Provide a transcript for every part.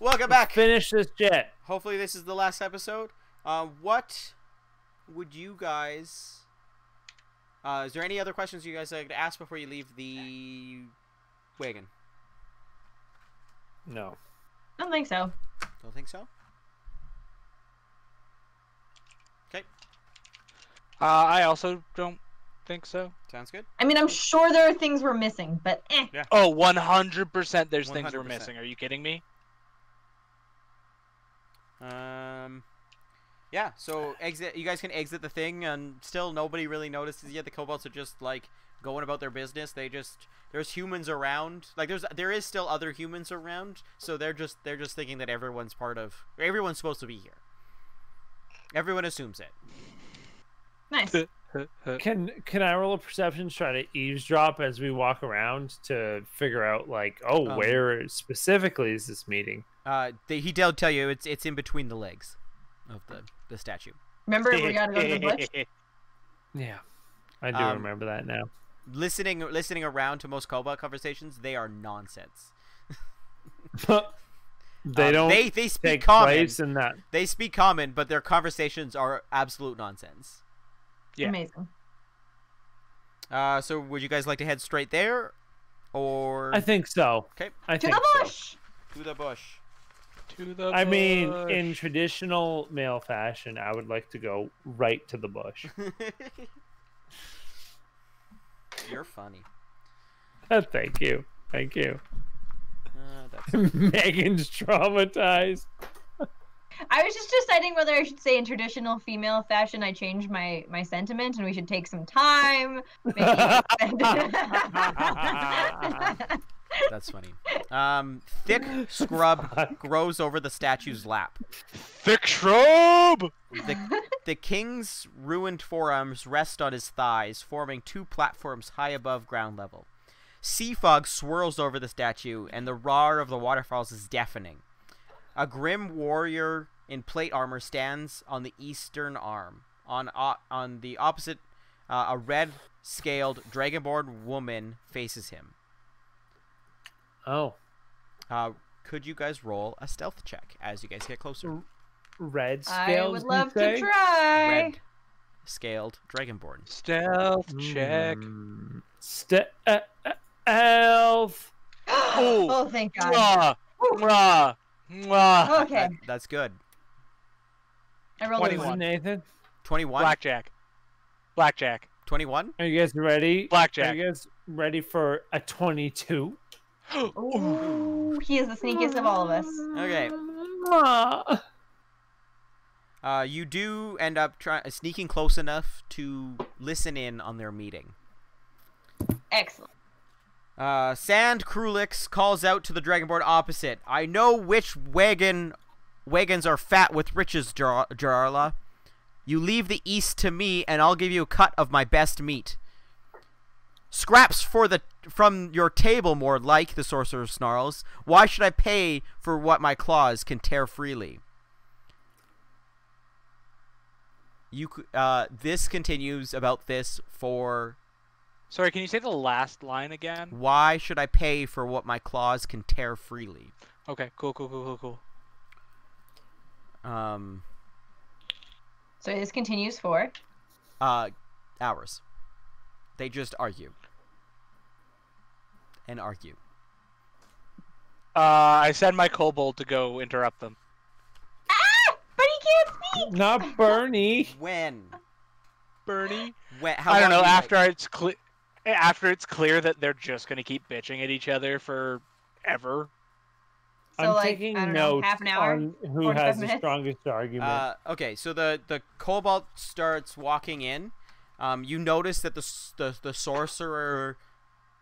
Welcome back. Finish this shit. Hopefully this is the last episode. What would you guys... is there any other questions you guys like to ask before you leave the wagon? No. I don't think so. Don't think so? Okay. I also don't think so. Sounds good. I mean, I'm sure there are things we're missing, but eh. Yeah. Oh, 100% there's things we're 100%. missing. Are you kidding me? Yeah, so exit. You guys can exit the thing, and still nobody really notices yet. The kobolds are just like going about their business. There's humans around. Like there is still other humans around, so they're just thinking that everyone's supposed to be here. Everyone assumes it. Nice. Can I roll a perception to try to eavesdrop as we walk around to figure out like, where specifically is this meeting? He did tell you it's in between the legs of the statue. Remember, we gotta go to the bush. Yeah, I do remember that now. Listening around to most kobold conversations, they are nonsense. They don't. They speak take common. place in that. They speak common, but their conversations are absolute nonsense. Yeah. Amazing. So would you guys like to head straight there, or? I think so. Okay. To the bush. To the bush. To the I mean, bush. in traditional male fashion, I would like to go right to the bush. You're funny. Thank you. Thank you. That's... Megan's traumatized. I was just deciding whether I should say in traditional female fashion. I changed my sentiment, and we should take some time. Maybe That's funny. Thick scrub grows over the statue's lap. Thick shrub! The king's ruined forearms rest on his thighs, forming two platforms high above ground level. Sea fog swirls over the statue, and the roar of the waterfalls is deafening. A grim warrior in plate armor stands on the eastern arm. On the opposite, a red-scaled dragonborn woman faces him. Oh. Could you guys roll a stealth check as you guys get closer? Red I scales. would love to try. Red-scaled dragonborn. Stealth check. Elf. Oh, thank God. Mwah, mwah, mwah. Okay, That's good. I rolled a 21. 1. Nathan, 21. Blackjack. Blackjack. 21. are you guys ready? Blackjack. Are you guys ready for a 22? Ooh, he is the sneakiest of all of us. Okay. Ah. You do end up sneaking close enough to listen in on their meeting. Excellent. Sand Krulix calls out to the dragonborn opposite. I know which wagons are fat with riches, Jarla. You leave the east to me, and I'll give you a cut of my best meat. Scraps from your table, more like, the sorcerer snarls. Why should I pay for what my claws can tear freely? This continues about this for... Sorry, can you say the last line again? Why should I pay for what my claws can tear freely? Okay, cool. So this continues for? Hours. They just argue. And argue. I send my kobold to go interrupt them. Ah! But he can't speak! Not Bernie. When? Bernie? How I don't long know, do you after it's clear that they're just gonna keep bitching at each other forever. So, I'm like, taking I don't know, notes half an hour? on who 45 has the minutes? strongest argument. Okay, so the kobold starts walking in. You notice that the sorcerer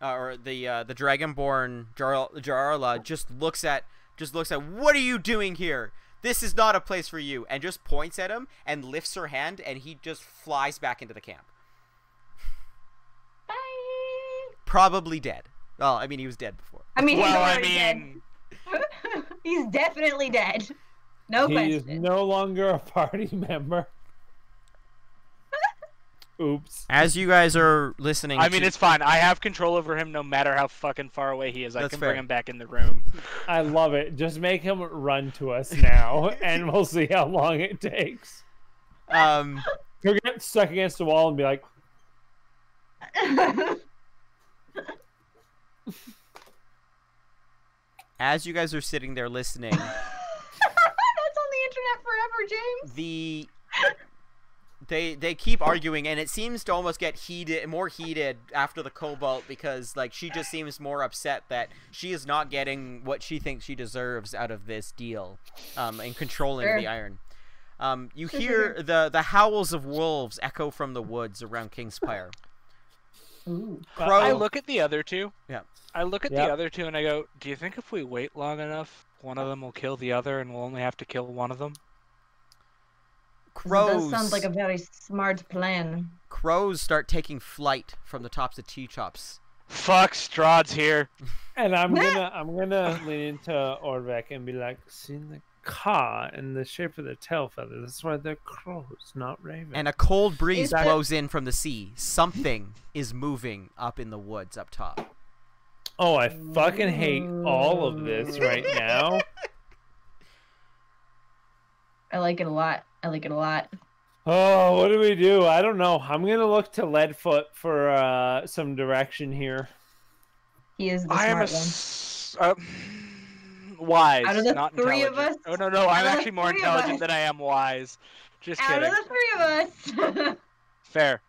or the dragonborn Jarla just looks at what are you doing here? This is not a place for you, and just points at him and lifts her hand, and he just flies back into the camp. Bye! Probably dead. Well, I mean, he was dead before. I mean, he's Well, I already mean, dead. He's definitely dead. No he is question. no longer a party member. Oops. As you guys are listening, I mean, it's fine. I have control over him no matter how fucking far away he is. I That's can fair. bring him back in the room. I love it. Just make him run to us now, and we'll see how long it takes. He'll get stuck against the wall and be like, as you guys are sitting there listening, That's on the internet forever, James. They keep arguing, and it seems to almost get more heated after the cobalt, because like she just seems more upset that she is not getting what she thinks she deserves out of this deal, and controlling the iron. You hear the howls of wolves echo from the woods around Kingspire. Ooh. I look at the other two. Yeah. I look at the other two and I go, do you think if we wait long enough, one of them will kill the other and we'll only have to kill one of them? Crows. That sounds like a very smart plan. Crows start taking flight from the tops of treetops. Fuck, Strahd's here. and I'm gonna lean into Orvek and be like, see the caw and the shape of the tail feathers. That's why they're crows, not ravens. And a cold breeze that- blows in from the sea. Something is moving up in the woods up top. Oh, I fucking hate all of this right now. I like it a lot. I like it a lot. Oh, what do we do? I don't know. I'm gonna look to Leadfoot for some direction here. He is the I am smart one. Wise, Out of the not three of intelligent. us- Oh no, out I'm of the actually more three of intelligent us- than I am wise. Just Out kidding. of the three of us. Fair.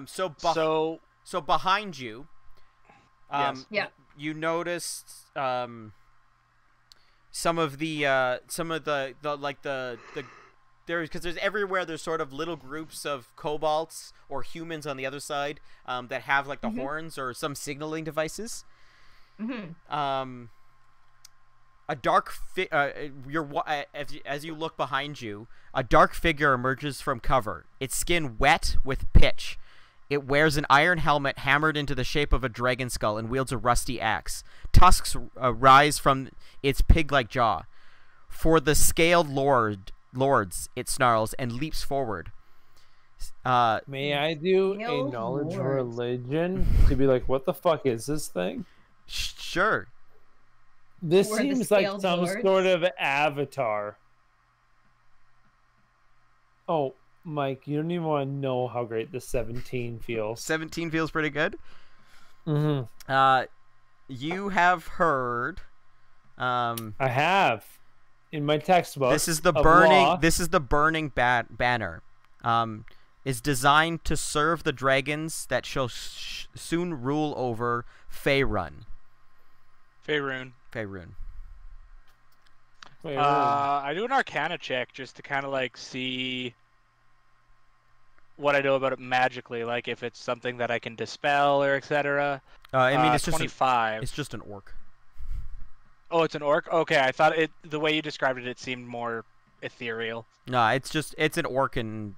So behind you, Yes. Yeah. you noticed some of the there's everywhere there's sort of little groups of kobolds or humans on the other side that have like the horns or some signaling devices. A dark as you look behind you, a dark figure emerges from cover, its skin wet with pitch. It wears an iron helmet hammered into the shape of a dragon skull and wields a rusty axe. Tusks rise from its pig-like jaw. For the scaled lords, it snarls and leaps forward. May I do a Scaled knowledge lords. religion to be like, what the fuck is this thing? Sure. This Who are the seems like scaled some lords? sort of avatar. Oh, Mike, you don't even want to know how great the 17 feels. 17 feels pretty good. Mm-hmm. You have heard. I have in my textbook. This is the of burning. law. This is the burning banner. Is designed to serve the dragons that shall soon rule over Faerun. Faerun. Faerun. Wait, I do an Arcana check just to kind of like see what I know about it magically, like if it's something that I can dispel or etc. I mean, it's just 25. it's just an orc. Oh, it's an orc. Okay, I thought it. The way you described it, it seemed more ethereal. No, it's an orc and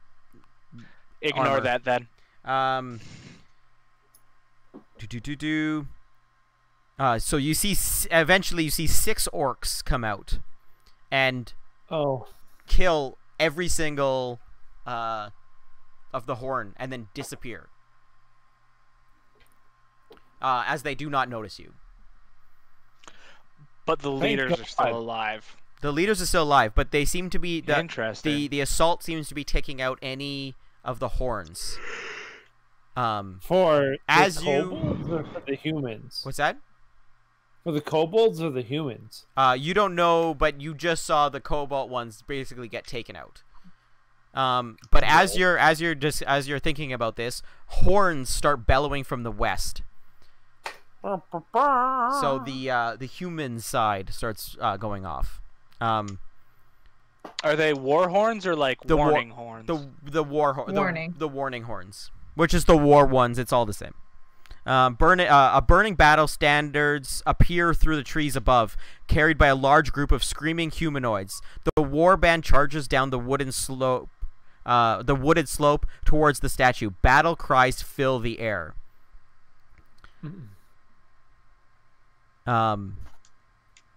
Ignore armor. that then. So you see, eventually you see 6 orcs come out, and kill every single of the horn, and then disappear. As they do not notice you. But the leaders are still alive. The leaders are still alive, but they seem to be Interesting. The assault seems to be taking out any of the horns. for as the you- kobolds or for the humans? What's that? For the kobolds or the humans? You don't know, but you just saw the cobalt ones basically get taken out. But as you're thinking about this, horns start bellowing from the west. So the human side starts going off. Are they war horns or like The warning horns? Warning. The warning horns, which is the war ones. It's all the same. Burning battle standards appear through the trees above, carried by a large group of screaming humanoids. The war band charges down the wooded slope towards the statue. Battle cries fill the air.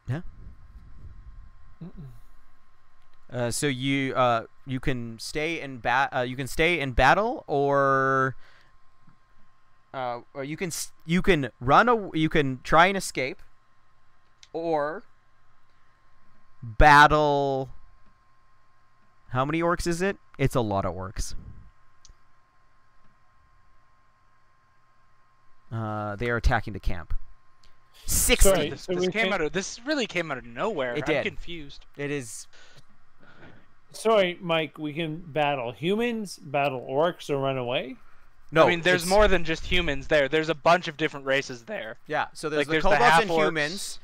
Yeah. So you can stay in battle, or you can you can try and escape, or battle. How many orcs is it? It's a lot of orcs. They are attacking the camp. 60. Sorry. This really came out of nowhere. It did. I'm confused. It is. Sorry, Mike. We can battle humans, battle orcs, or run away. No, I mean, there's more than just humans there. There's a bunch of different races there. Yeah, so there's Like, the there's the kobolds and half-orcs. humans,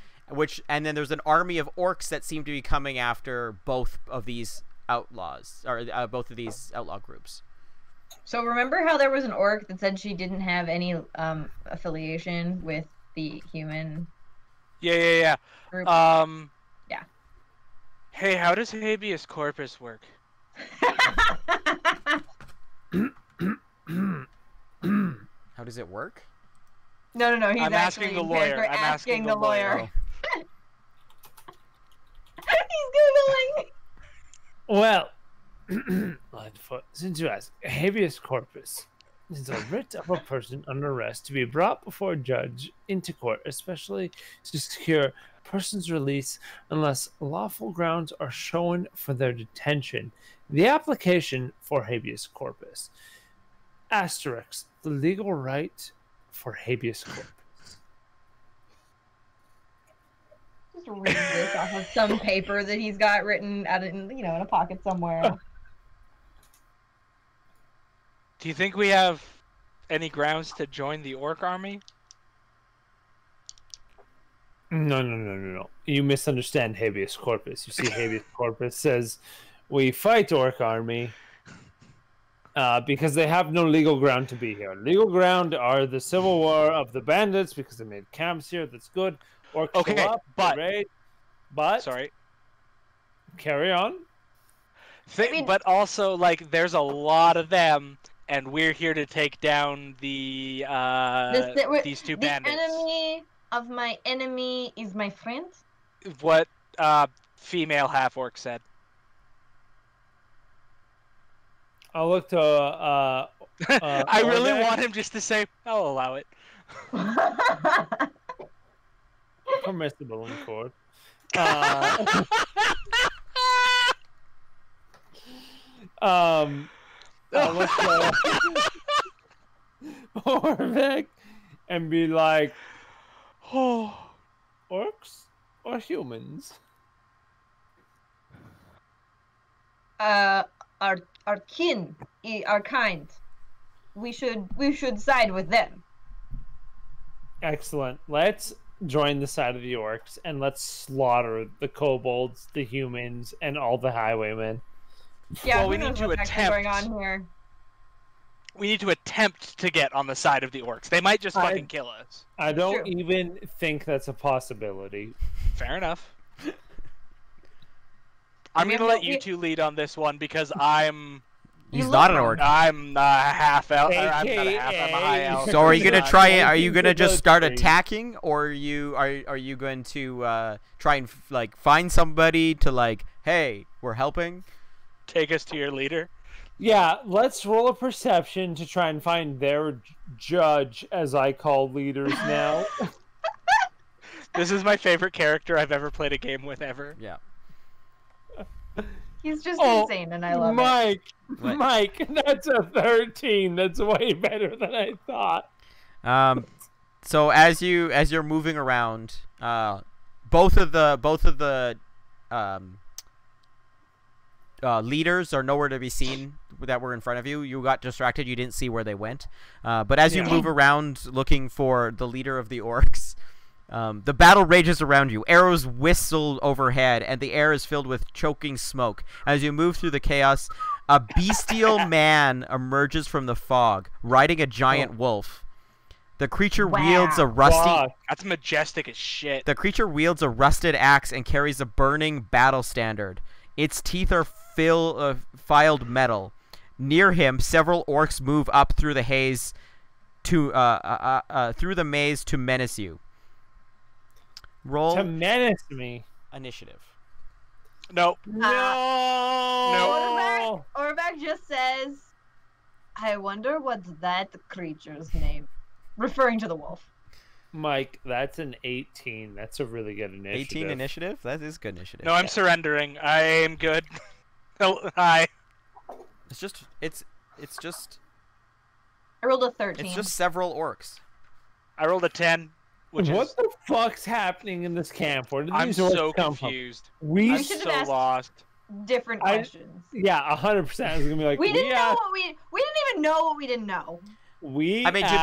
and then there's an army of orcs that seem to be coming after both of these outlaws, or both of these outlaw groups. So remember how there was an orc that said she didn't have any affiliation with the human Yeah. group? Yeah. Hey, how does habeas corpus work? How does it work? No. He's I'm asking the lawyer. We're I'm asking the lawyer. Oh. He's googling. Well, since you ask, habeas corpus is a writ of a person under arrest to be brought before a judge into court, especially to secure a person's release unless lawful grounds are shown for their detention. The application for habeas corpus. Asterisk, the legal right for habeas corpus. Just read this off of some paper that he's got written out in a pocket somewhere. Do you think we have any grounds to join the orc army? No. You misunderstand habeas corpus. You see, habeas corpus says we fight orc army because they have no legal ground to be here. Legal ground are the civil war of the bandits because they made camps here. That's good. Orcs Okay, show up, but- raid, but Sorry. carry on. But also, like, there's a lot of them, and we're here to take down these two bandits. The enemy of my enemy is my friend. What female half-orc said. I'll look to. I really Orbeck. want him just to say, I'll allow it. Permissible in court. I'll look to Orbeck and be like, oh, orcs or humans? Our kin, our kind. We should side with them. Excellent. Let's join the side of the orcs and let's slaughter the kobolds, the humans, and all the highwaymen. Yeah, Well, who we knows need to what's actually going attempt. on here. We need to attempt to get on the side of the orcs. They might just fucking kill us. I don't True. even think that's a possibility. Fair enough. I'm We gonna have let no- you two lead on this one because I'm He's You not look an orc. I'm half elf. I'm not a half. I'm a high AKA. elf. So are you gonna Not try? Are looking you gonna for just those start things. attacking, or are you going to try and find somebody to hey, we're helping? Take us to your leader. Yeah, let's roll a perception to try and find their judge, as I call leaders now. This is my favorite character I've ever played a game with ever. Yeah. He's just Oh, insane, and I love it. What? Mike, that's a 13. That's way better than I thought. So as you're moving around, both of the leaders are nowhere to be seen that were in front of you. You got distracted. You didn't see where they went. But as you Yeah. move around looking for the leader of the orcs, the battle rages around you. Arrows whistle overhead, and the air is filled with choking smoke. As you move through the chaos, a bestial man emerges from the fog, riding a giant wolf. The creature wields a rusty. Fuck. That's majestic as shit. The creature wields a rusted axe and carries a burning battle standard. Its teeth are filed metal. Near him, several orcs move up through the haze through the maze to menace you. Roll To menace me. initiative. Nope. No. Orvac just says, I wonder what's that creature's name? Referring to the wolf. Mike, that's an 18. That's a really good initiative. 18 initiative? That is good initiative. No, I'm surrendering. I am good. Oh, hi. It's just I rolled a 13. it's just several orcs. I rolled a 10, which What is... the fuck's happening in this camp? Where did I'm these orcs so come from? confused. We I'm should've so asked- lost. different I- questions. Yeah, 100%. I was gonna be like, We didn't know asked- what we didn't even know what we didn't know. We I mean, asked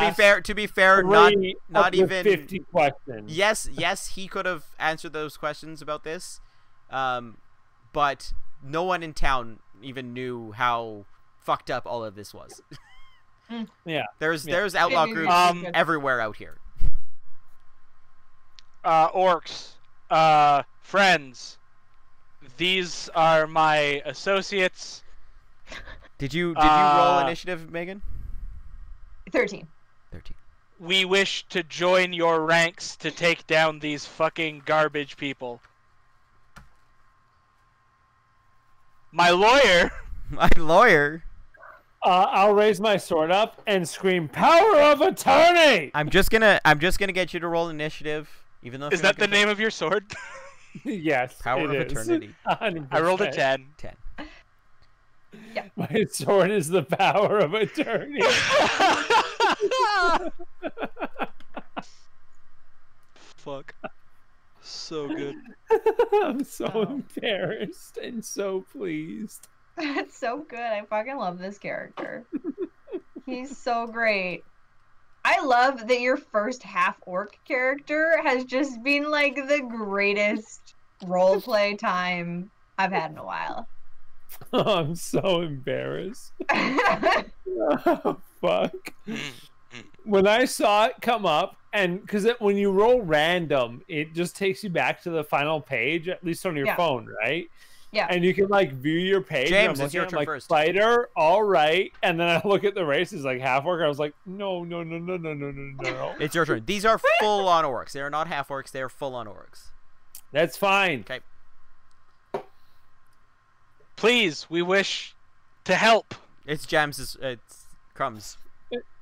to be fair, three not of the even 50 questions. yes, he could have answered those questions about this, but no one in town even knew how fucked up all of this was. Yeah. There's outlaw Maybe we groups should- everywhere out here. Orcs. Friends. These are my associates. Did you roll initiative, Megan? 13. 13. We wish to join your ranks to take down these fucking garbage people. My lawyer. My lawyer. I'll raise my sword up and scream, "Power of attorney!" I'm just gonna get you to roll initiative, even though. Is that the name of your sword? Yes, Power it of is. eternity. 100%. I rolled a 10. 10. My sword is the power of attorney. Fuck. So good. I'm so Oh. embarrassed and so pleased. That's so good. I fucking love this character. He's so great. I love that your first half orc character has just been like the greatest roleplay time I've had in a while. I'm so embarrassed. Oh, fuck. When I saw it come up, and because when you roll random, it just takes you back to the final page, at least on your Yeah. phone, right? Yeah. And you can like view your page. James, and I'm it's your looking turn at, like, first. Fighter, all right. And then I look at the races like half orc. I was like, no. It's your turn. These are full on orcs. They are not half orcs. They are full on orcs. That's fine. Okay. Please, we wish to help. It's Jams's. It's Crumbs.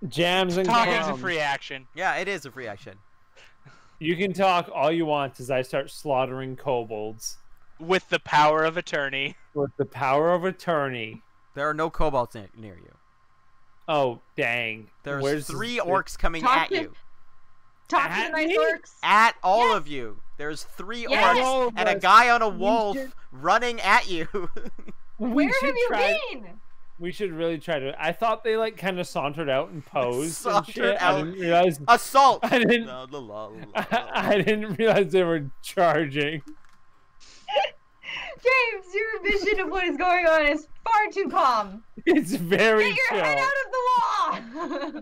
Jams and Talking is a crumbs. free action. Yeah, it is a free action. You can talk all you want as I start slaughtering kobolds With the power of attorney. with the power of attorney. There are no kobolds near you. Oh dang! There's Where's 3 this- orcs coming Talk at to- you. Talk to At the nice me? orcs. At all Yes. of you. There's 3 Yes. orcs and a Yes. guy on a We wolf should- running at you. Where should have you try- been? We should really try to. I thought they like kind of sauntered out and posed and Sauntered shit. out. I didn't realize. Assault! I didn't. La, la, la, la, la. I didn't realize they were charging. James, your vision of what is going on is far too calm. It's very Get your chill. head out of the law!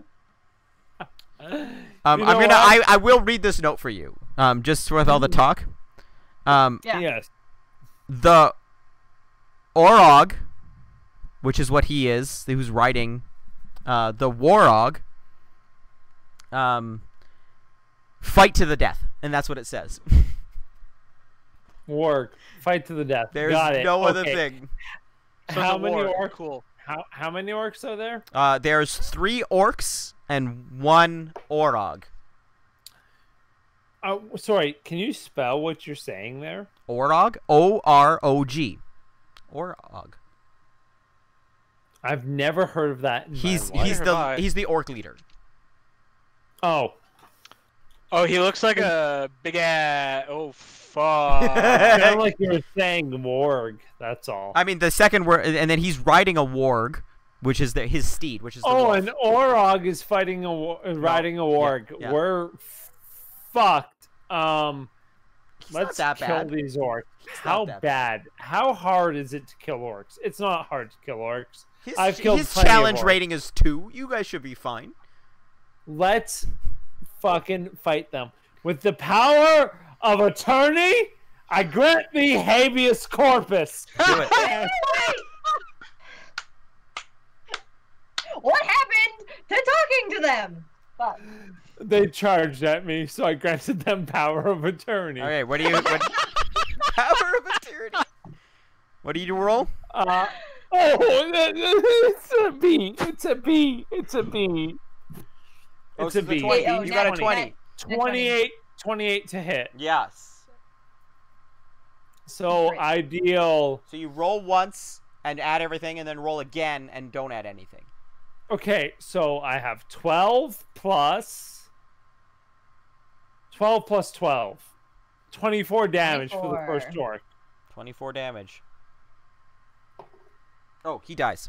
I'm You gonna. know what? I will read this note for you. Just with all the talk. Yeah. Yes. The Orog, which is what he is, who's writing, the Warog, fight to the death, and that's what it says. Work. Fight to the death. There's Got it. no other Okay. thing. So How it's a many war. orcs? Cool. How many orcs are there? There's 3 orcs and 1 Orog. Sorry. Can you spell what you're saying there? Orog, O-R-O-G. Orog. I've never heard of that. In He's my life. he's Neither have I. the orc leader. Oh. Oh, he looks like a big ass. Oh, fuck. Sounded like you were saying warg. That's all. I mean, the second word, and then he's riding a warg, which is his steed, which is the Oh, wolf. and Orog is fighting riding a warg. yeah. We're fucked. He's not Let's that kill bad. these orcs. He's How not that bad? How hard is it to kill orcs? It's not hard to kill orcs. His, I've killed his plenty of challenge orcs. rating is 2. You guys should be fine. Let's fucking fight them. With the power of attorney, I grant thee habeas corpus. Do it. What happened to talking to them? Fuck. They charged at me, so I granted them power of attorney. Okay, what do you? What, power of attorney. What do you roll? Oh, it's a B. It's a B. It's a B. Oh, It's so a the B. 20. Oh, You got a 20. net 28 to hit. Yes. So Great. I deal. So you roll once and add everything, and then roll again and don't add anything. Okay, so I have 12 plus 12. 24 damage for the first 24. orc. 24 damage. Oh, he dies.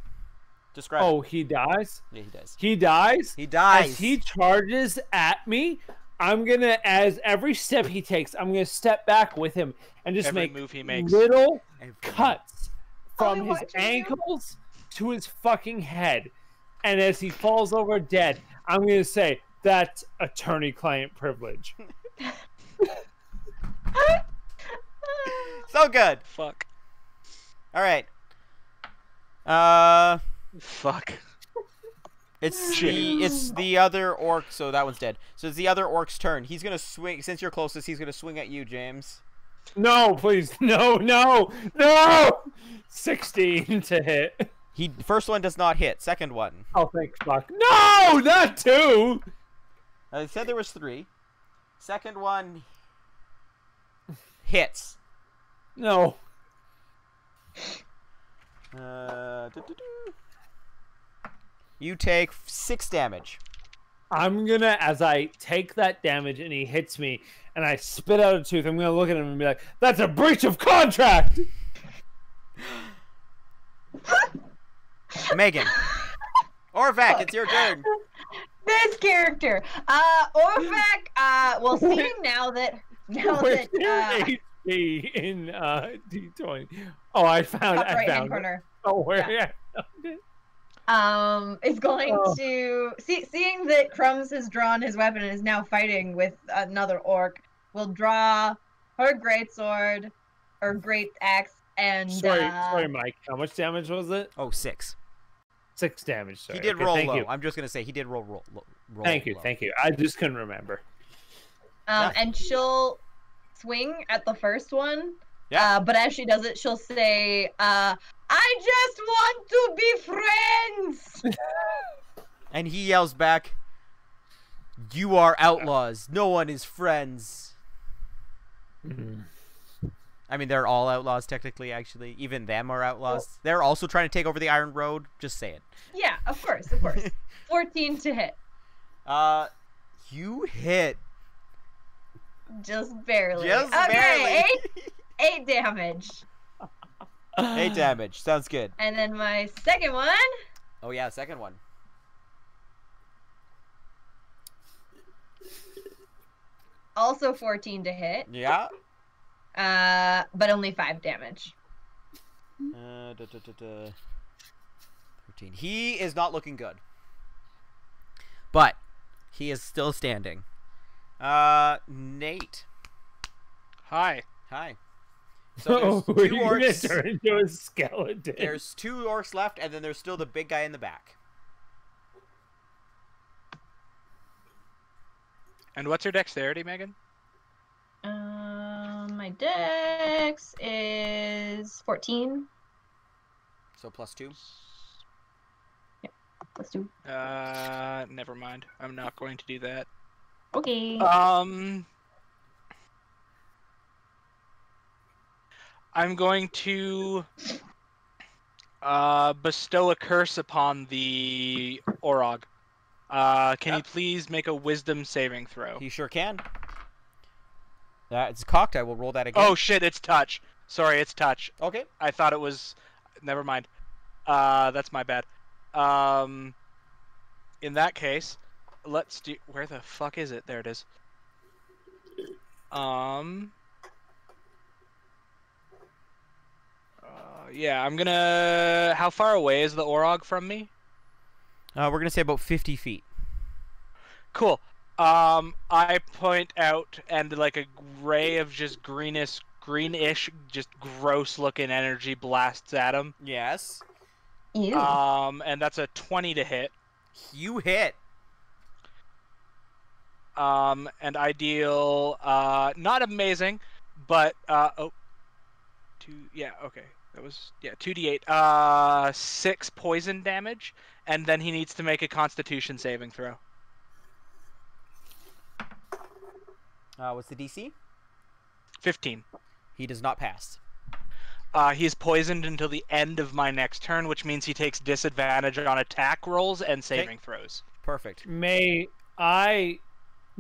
Describe it. Oh, he dies? Yeah, he dies. He dies? He dies. As he charges at me, I'm gonna, as every step he takes, I'm gonna step back with him and just Every make move he makes. little Every- cuts from I'm his watching you. ankles to his fucking head. And as he falls over dead, I'm gonna say, that's attorney-client privilege. So good. Fuck. All right. Fuck. It's the other orc. So that one's dead. So it's the other orc's turn. He's gonna swing. Since you're closest, he's gonna swing at you, James. No, please, no! 16 to hit. First one does not hit. Second one. Oh, thank fuck. No, not 2! I said there was 3. Second one hits. No. You take 6 damage. I'm gonna, as I take that damage and he hits me, and I spit out a tooth, I'm gonna look at him and be like, that's a breach of contract! Megan. Orvac, it's your turn. This character. Orvac, well, seeing now that Where's your HP in D20? Oh, I found top I right hand found it. corner. Oh, where? Yeah. I found it. Is going Oh. to seeing that Crumbs has drawn his weapon and is now fighting with another orc, will draw her greatsword or great axe and Sorry, Mike. How much damage was it? Oh, 6. 6 damage. Sorry. He did Okay, roll thank low. You. I'm just gonna say he did roll Thank you, low. thank you. I just couldn't remember. and she'll swing at the first one. Yeah. But as she does it, she'll say, "I just want to be friends." And he yells back, "You are outlaws. No one is friends." I mean, they're all outlaws technically. Actually, even them are outlaws. Well, they're also trying to take over the Iron Road. Just say it. Yeah, of course. 14 to hit, You hit. just barely. Just okay, barely. 8 damage. 8 damage. Sounds good. And then my second one, Oh yeah, second one. also 14 to hit, Yeah. but only 5 damage. 13. He is not looking good, but he is still standing. Nate. Hi. Hi. So there's We're 2 gonna orcs. turn into a skeleton. There's 2 orcs left, and then there's still the big guy in the back. And what's your dexterity, Megan? My dex is 14 So +2. plus 2. Never mind. I'm not going to do that. Okay. I'm going to bestow a curse upon the Orog. Can you please make a wisdom saving throw? He sure can. It's cocked. I will roll that again. Oh shit, it's touch. Sorry, it's touch. Okay. I thought it was... Never mind. That's my bad. In that case, let's do... Where the fuck is it? There it is. Yeah, I'm gonna... How far away is the Orog from me? We're gonna say about 50 feet. Cool. I point out and like a ray of just greenish, just gross-looking energy blasts at him. Yes. Ew. And that's a 20 to hit. You hit. And I deal not amazing, but Yeah, okay. That was 2d8. 6 poison damage, and then he needs to make a Constitution saving throw. What's the DC? 15. He does not pass. He's poisoned until the end of my next turn, which means he takes disadvantage on attack rolls and saving throws. Perfect. May I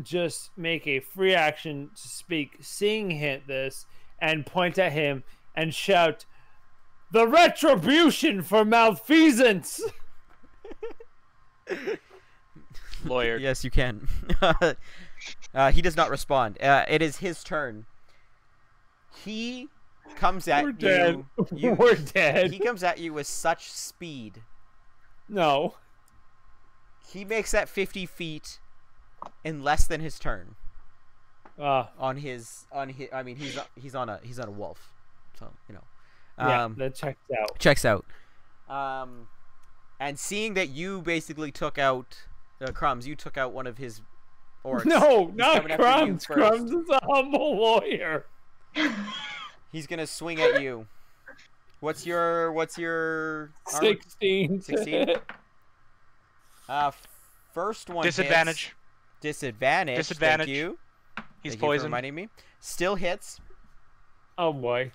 just make a free action to speak, seeing hit this, and point at him and shout, "The retribution for malfeasance!" Lawyer. Yes, you can. He does not respond. It is his turn. He comes at We're dead. you. We're dead. He comes at you with such speed. No. He makes that 50 feet in less than his turn. On his. I mean, he's on a wolf, so you know. Yeah, that checks out. Checks out. And seeing that you basically took out Crumbs, you took out one of his orcs. No, He's not coming after you Crumbs. first. Crumbs is a humble lawyer. He's gonna swing at you. What's your armor? 16. 16? First one Disadvantage. hits. Disadvantage. Disadvantage. Thank you. He's Thank you for poisoned. reminding me. Still hits. Oh boy.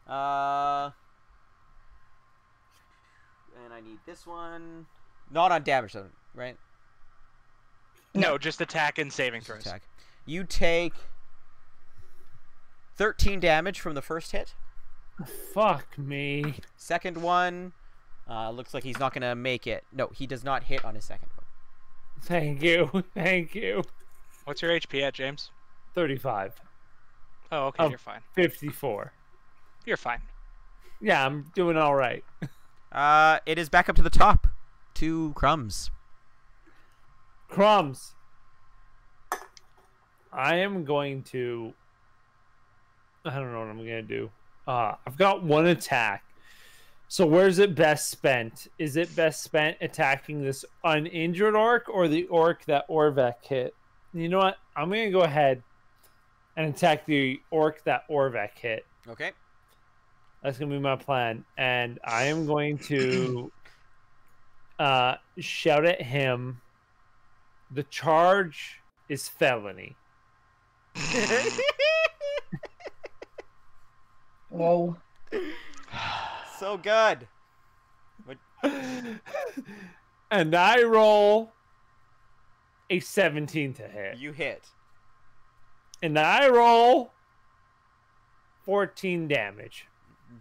And I need this one. Not on damage though, right? No, just attack and saving Just throws. attack. You take 13 damage from the first hit. Fuck me. Second one, looks like he's not gonna make it. No, he does not hit on his second one. Thank you. Thank you. What's your HP at, James? 35. Oh, okay, Oh. you're fine. 54. You're fine. Yeah, I'm doing all right. It is back up to the top. 2 Crumbs. Crumbs. I am going to... I don't know what I'm going to do. I've got one attack. So where's it best spent? Is it best spent attacking this uninjured orc or the orc that Orvek hit? You know what? I'm going to go ahead and attack the orc that Orvek hit. Okay. That's going to be my plan. And I am going to shout at him, "The charge is felony." Whoa. So good. And I roll a 17 to hit. You hit. And I roll 14 damage.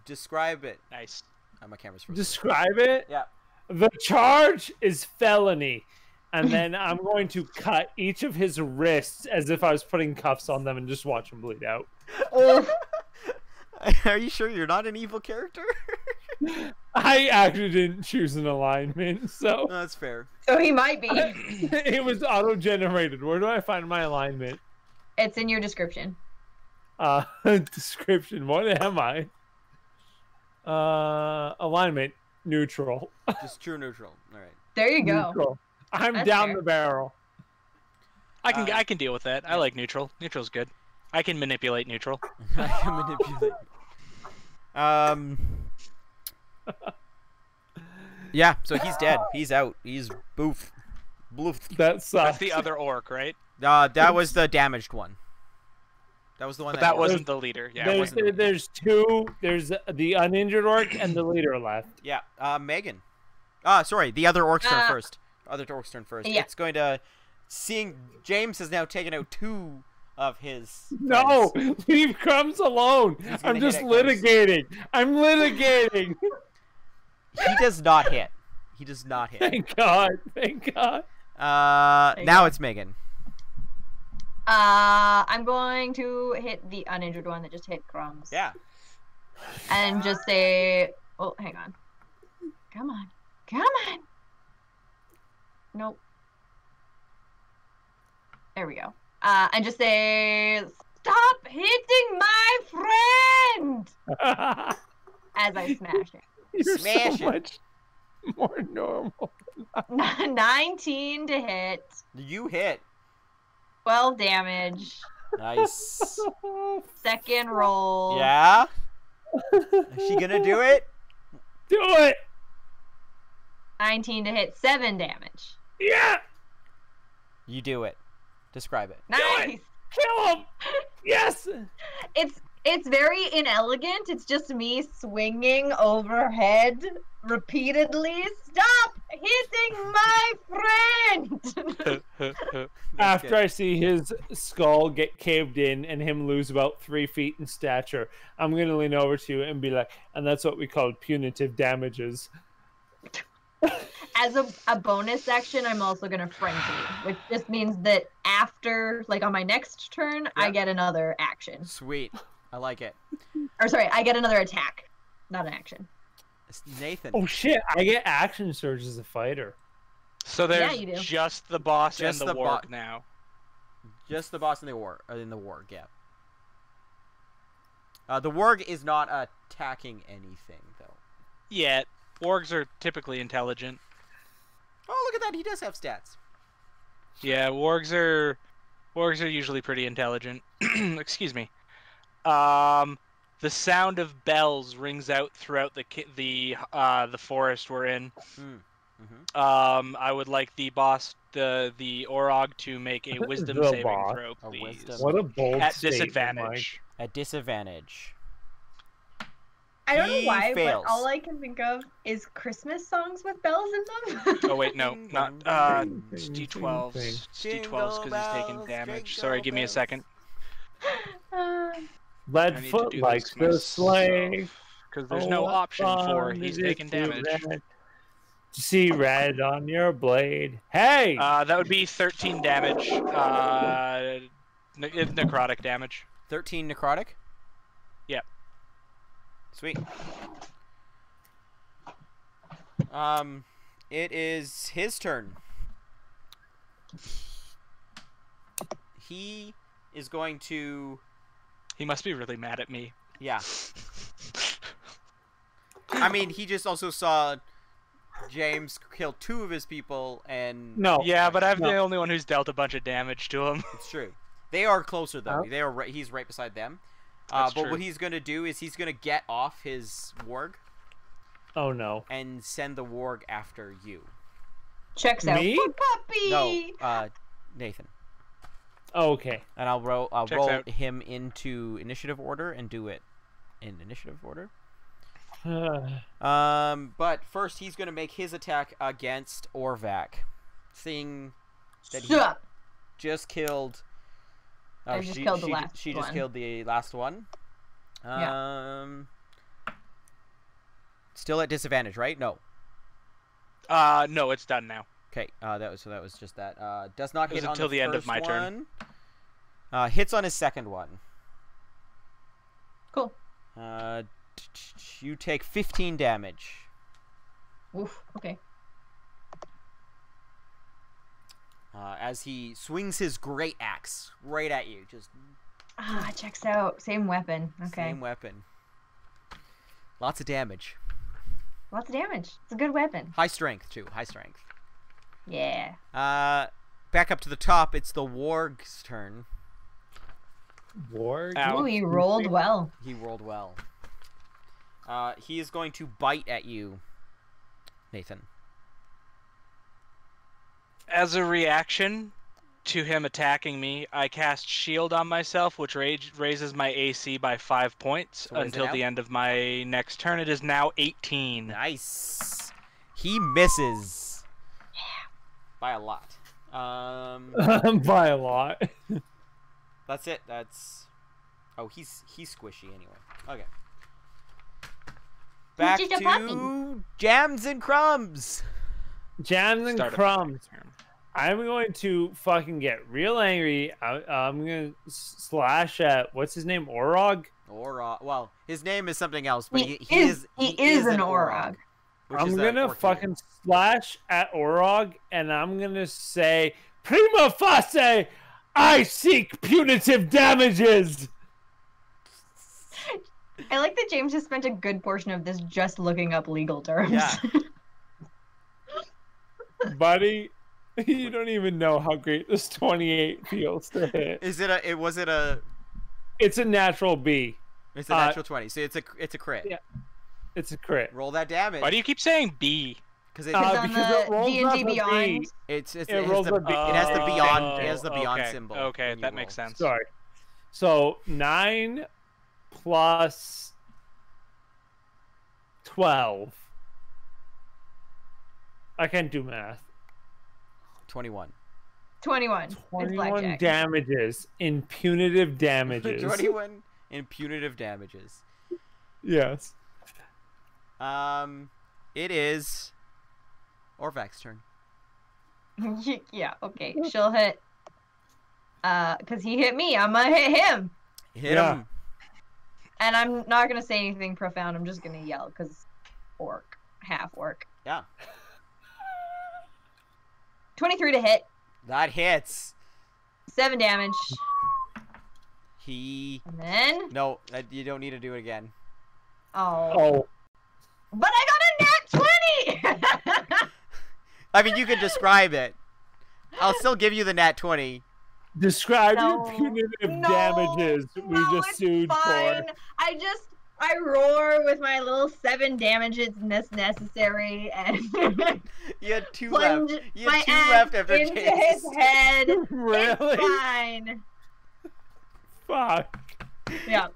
Describe it. Nice. My camera's frozen. Describe it. Yeah. The charge is felony. And then I'm going to cut each of his wrists as if I was putting cuffs on them and just watch him bleed out. Are you sure you're not an evil character? I actually didn't choose an alignment, so No, that's fair. So he might be. it was auto-generated. Where do I find my alignment? It's in your description. Description. What am I? Alignment neutral. Just true neutral. All right. There you go. Neutral. I'm That's down fair. the barrel. I can deal with that. I like neutral. Neutral's good. I can manipulate neutral. I can manipulate. Yeah, so he's dead. He's out. He's boof. Bloof. That sucks. That's the other orc, right? That was the damaged one. That was the one But that that wasn't the leader. Yeah. There's two. There's the uninjured orc and the leader left. Yeah, Megan. Sorry, the other orc's turn first. Other orc's turn first. Yeah. It's going to... Seeing James has now taken out 2 of his... No, friends. leave Crumbs alone. He's gonna I'm hit just at Crumbs. litigating. I'm litigating. He does not hit. He does not hit. Thank God. Thank God. Now it's Megan. I'm going to hit the uninjured one that just hit Crumbs. Yeah. And just say, oh, hang on. Come on. Come on. Nope. There we go. And just say, "Stop hitting my friend!" As I smash it. You're Smash so it. much more normal. 19 to hit. You hit. 12 damage. Nice. Second roll. Yeah? Is she gonna do it? Do it! 19 to hit, 7 damage. Yeah! You do it. Describe it. Nice. Kill him! Yes! It's very inelegant. It's just me swinging overhead repeatedly. Stop hitting my friend! After I see his skull get caved in and him lose about 3 feet in stature, I'm going to lean over to you and be like, and that's what we call punitive damages. As a bonus action, I'm also going to frenzy, which just means that after, like on my next turn, I get another action. Sweet. I like it. Or sorry, I get another attack, not an action. It's Nathan. Oh shit, I get action surge as a fighter. So there's you do. just the boss Just and the the warg now. Just the boss in the warg. Yeah. The warg is not attacking anything though. Yet wargs are typically intelligent. Oh, look at that! He does have stats. Yeah, wargs are usually pretty intelligent. Excuse me. The sound of bells rings out throughout the forest we're in. I would like the boss, the Orog, to make a wisdom The saving boss. throw, A please. wisdom. What a bold At statement, disadvantage. At disadvantage. I don't He know why, fails. but all I can think of is Christmas songs with bells in them. Oh wait, no, not it's Jingle, D12s. It's D12s Jingle because he's taking bells, damage. jingle Sorry, give me a bells. second. I need to Leadfoot do likes this to slay. because there's no what option for fun he's is it taking to damage. to see red on your blade. Hey! That would be 13 damage. Necrotic damage. 13 necrotic. Yep. Sweet. It is his turn. He is going to. He must be really mad at me. Yeah. I mean, he just also saw James kill 2 of his people, and no. Yeah, but I'm No. the only one who's dealt a bunch of damage to him. it's true. They are closer though. Oh. They are. He's right beside them. That's but true. what he's gonna do is he's gonna get off his warg Oh no. and send the warg after you. Checks out. Me? Poor puppy! No, Nathan. Oh, okay. And I'll roll Checks out. him into initiative order and do it in initiative order. But first he's gonna make his attack against Orvac, seeing that he Sup. just killed. I just killed the last She just one. killed the last one. Yeah. Still at disadvantage, right? No. No, it's done now. Okay. That was just that. Does not It was hit on until the end of first my turn. one. Hits on his second one. Cool. You take 15 damage. Oof. Okay. As he swings his great axe right at you, just Checks out. Same weapon. Okay. same weapon. Lots of damage. Lots of damage. It's a good weapon. High strength too. High strength. Yeah. Back up to the top. It's the warg's turn. Warg? Ow. Ooh, you rolled well. He rolled well. He is going to bite at you, Nathan. As a reaction to him attacking me, I cast Shield on myself, which raises my AC by 5 points So what is it until now? the end of my next turn. It is now 18. Nice. He misses. By a lot. By a lot. That's it. That's. Oh, he's squishy anyway. Okay. Back just a to puppy. Jams and Crumbs. Jams and Start of my crumbs. next turn. I'm going to fucking get real angry. I'm going to slash at, what's his name? Orog? Well, his name is something else, but He he is an Orog. Orog. which I'm is going to orc fucking leader. slash at Orog, and I'm going to say, Prima facie, I seek punitive damages! I like that James has spent a good portion of this just looking up legal terms. Yeah. Buddy, you don't even know how great this 28 feels to hit. Was it a It's a natural B. It's a natural 20, so it's a crit. Yeah. It's a crit. Roll that damage. Why do you keep saying B? Because it, Because on because it the rolls D&D off a Beyond, B. it has rolls the a B. it has the beyond Oh, it has the beyond okay. symbol. Okay, when you that makes roll. sense. Sorry. So 9 plus 12. I can't do math. 21. 21. It's 21 blackjack. damages in punitive damages. 21 in punitive damages. Yes. It is Orvak's turn. Yeah, okay. She'll hit. Because he hit me. I'm gonna hit him. Hit Yeah. him. And I'm not gonna say anything profound. I'm just gonna yell because orc. Half orc. Yeah. 23 to hit. That hits. 7 damage. He. And then. No, you don't need to do it again. Oh. Oh. But I got a nat 20! I mean, you can describe it. I'll still give you the nat 20. Describe No. your punitive No, damages we no, just it's sued fine. I roar with my little 7 damages necessary and You had 2 plunge left. You my had 2 axe left after into Chase. his head. for. Really? It's fine. Fuck. Yeah.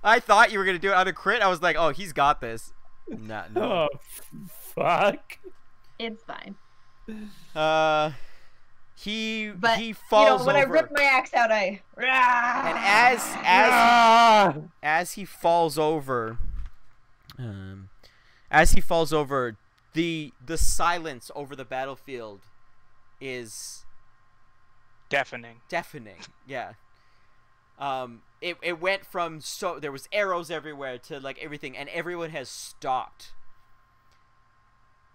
I thought you were gonna do it on a crit. I was like, oh, he's got this. No. Oh, fuck. It's fine. He But falls when I over. rip my axe out, I And Ah! as he falls over, the silence over the battlefield is Deafening. deafening. Yeah. It went from there was arrows everywhere to like everything, and everyone has stopped.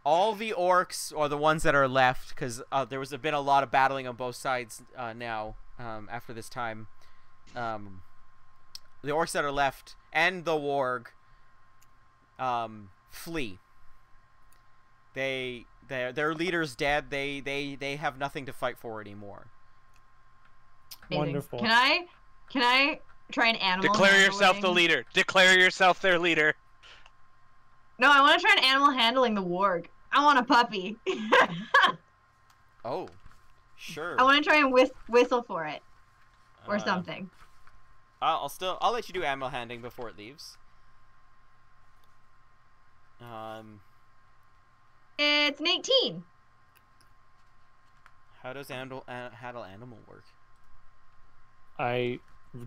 All the orcs, or the ones that are left, because there was been a lot of battling on both sides now after this time. The orcs that are left and the warg flee. Their leader's dead. They have nothing to fight for anymore. Amazing. Wonderful. Can I try an animal? Declare yourself the handling? leader. Declare yourself their leader. No, I want to try an animal handling the warg. I want a puppy. Oh, sure. I want to try and whistle for it or something. I'll let you do animal handling before it leaves. It's an 18. How does handle animal work? I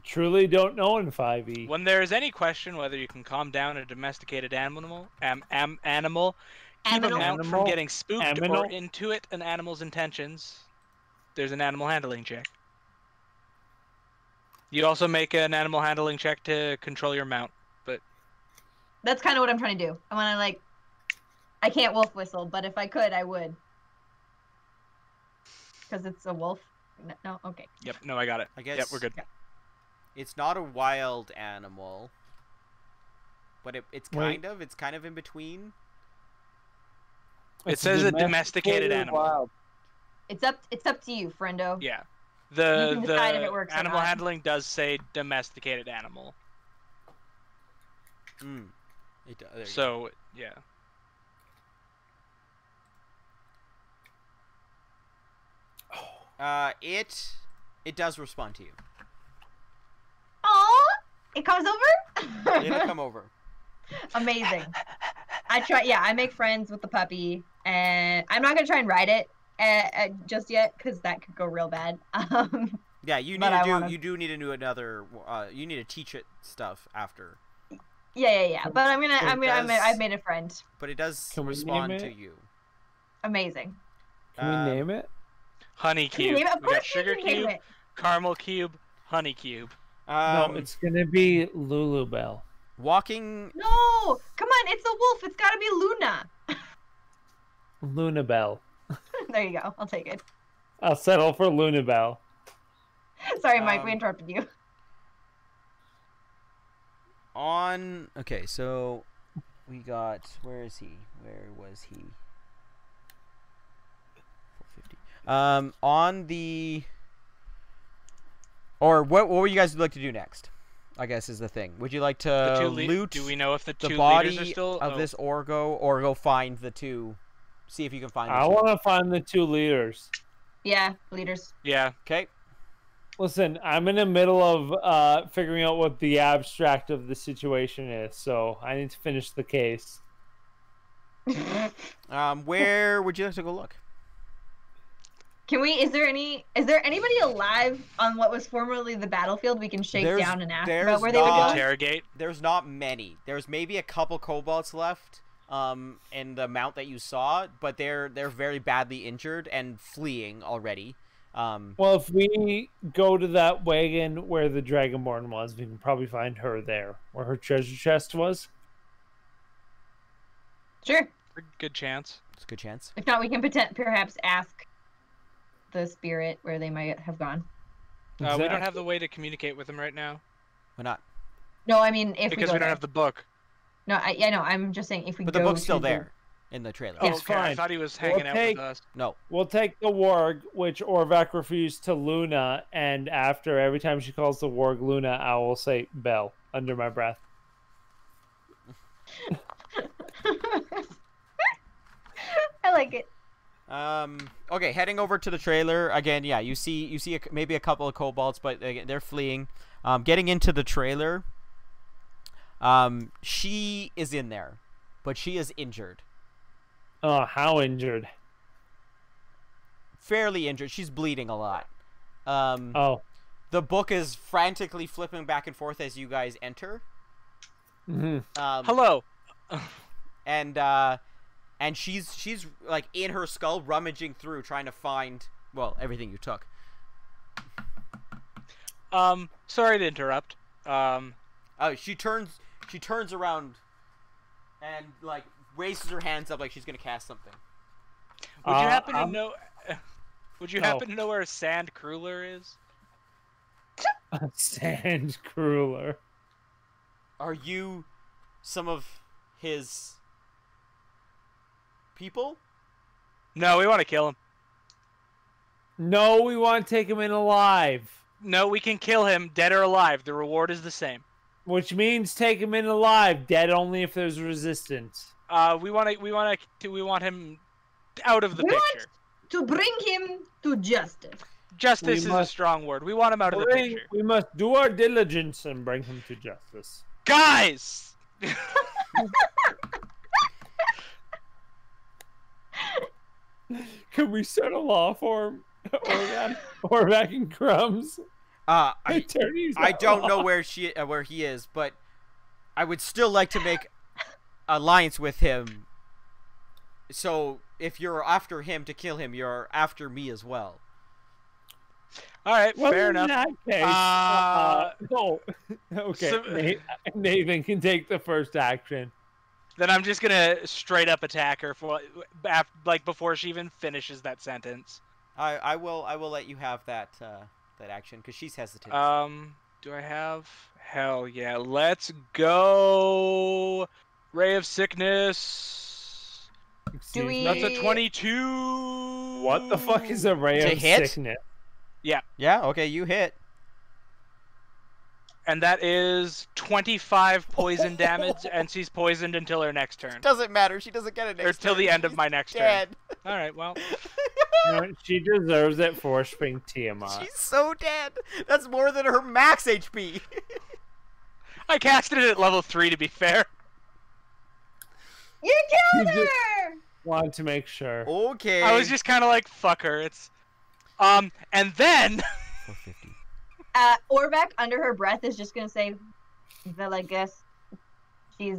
truly don't know in 5e. When there is any question whether you can calm down a domesticated animal, keep Aminal? a mount from Animal? getting spooked or Aminal? intuit an animal's intentions, there's an animal handling check. You also make an animal handling check to control your mount, but That's kind of what I'm trying to do. I want to I can't wolf whistle, but if I could, I would. Because it's a wolf. No, okay. yep, no, I got it. I guess. Yep, we're good. It's not a wild animal, but it's Wait. kind of in between. It says a domesticated animal. Wild. It's up to you, friendo. Yeah. You The can decide if it works or animal not. handling does say domesticated animal. There you go. So, yeah. It does respond to you. Oh, it comes over. It'll come over. Amazing. I make friends with the puppy, and I'm not gonna try and ride it just yet because that could go real bad. Yeah, you do need to do another. You need to teach it stuff after. Yeah. But I've made a friend. But it does Can we respond name to it? you. Amazing. Can we name it? Honey Can you cube. name it? Of We got course you sugar can name cube, it. caramel cube, honey cube. No, it's gonna be Lulubelle. Walking. No, come on, it's a wolf. It's gotta be Luna. Lunabelle. There you go. I'll take it. I'll settle for Lunabelle. Sorry, Mike. We interrupted you. Okay, so we got. Where is he? Where was he? 450. On the. Or what were you guys like to do next? I guess is the thing. Would you like The to two loot Do we know if the the two leaders are body still? of this Orgo, or go find the two? See if you can find the I two. want to find the two leaders. Yeah, leaders. Yeah. Okay. Listen, I'm in the middle of figuring out what the abstract of the situation is, so I need to finish the case. Where would you like to go look? Can we? Is there anybody alive on what was formerly the battlefield we can shake down and ask about where they would go? Interrogate. There's not many. There's maybe a couple kobolds left. In the mount that you saw, but they're very badly injured and fleeing already. Well, if we go to that wagon where the Dragonborn was, we can probably find her there, where her treasure chest was. Sure. Good chance. It's a good chance. If not, we can perhaps ask the spirit where they might have gone. We don't have the way to communicate with them right now. Why not? No, I mean if because we don't there. have the book. No, I know. I'm just saying if we. But go the book's still to there in the trailer. Oh, It's okay. I fine. thought he was hanging out with us. No. We'll take the warg, which Orvac refused to Luna, and after every time she calls the warg Luna, I will say Bell under my breath. I like it. Okay, heading over to the trailer again. Yeah, you see maybe a couple of kobolds, but again, they're fleeing. Getting into the trailer. She is in there, but she is injured. Oh, how injured? Fairly injured. She's bleeding a lot. Oh. The book is frantically flipping back and forth as you guys enter. Mm-hmm. Hello. And she's like in her skull, rummaging through, trying to find everything you took. Sorry to interrupt. She turns around and like raises her hands up like she's gonna cast something. Would you happen to know? Would you happen to know where a sand cruller is? A sand cruller. Are you some of his people? No, we want to kill him. No, we want to take him in alive. No, we can kill him, dead or alive. The reward is the same. Which means take him in alive, dead only if there's resistance. We want him out of the picture. To bring him to justice. Justice is a strong word. We want him out of the picture. We must do our diligence and bring him to justice. Guys! Can we start a law firm? Or back in crumbs? I Attorneys don't know where he is, but I would still like to make alliance with him. So if you're after him to kill him, you're after me as well. All right, Well, fair in enough. that case, no. Okay, So- Nathan can take the first action. Then I'm just gonna straight up attack her before she even finishes that sentence. I will let you have that action because she's hesitant. Do I have? Hell yeah! Let's go. Ray of Sickness. Do we? That's a 22. What the fuck is a ray To of hit? sickness? Yeah. Okay, you hit. And that is 25 poison damage, and she's poisoned until her next turn. Doesn't matter. She doesn't get it. Or till the end of my next Dead. turn. All right, well. You know, she deserves it for worshiping Tiamat. She's so dead. That's more than her max HP. I casted it at level 3, to be fair. You killed You just- her! Want to make sure. Okay. I was just kind of like, fuck her. It's, and then 450. Orvac, under her breath, is just gonna say, "Well, I guess she's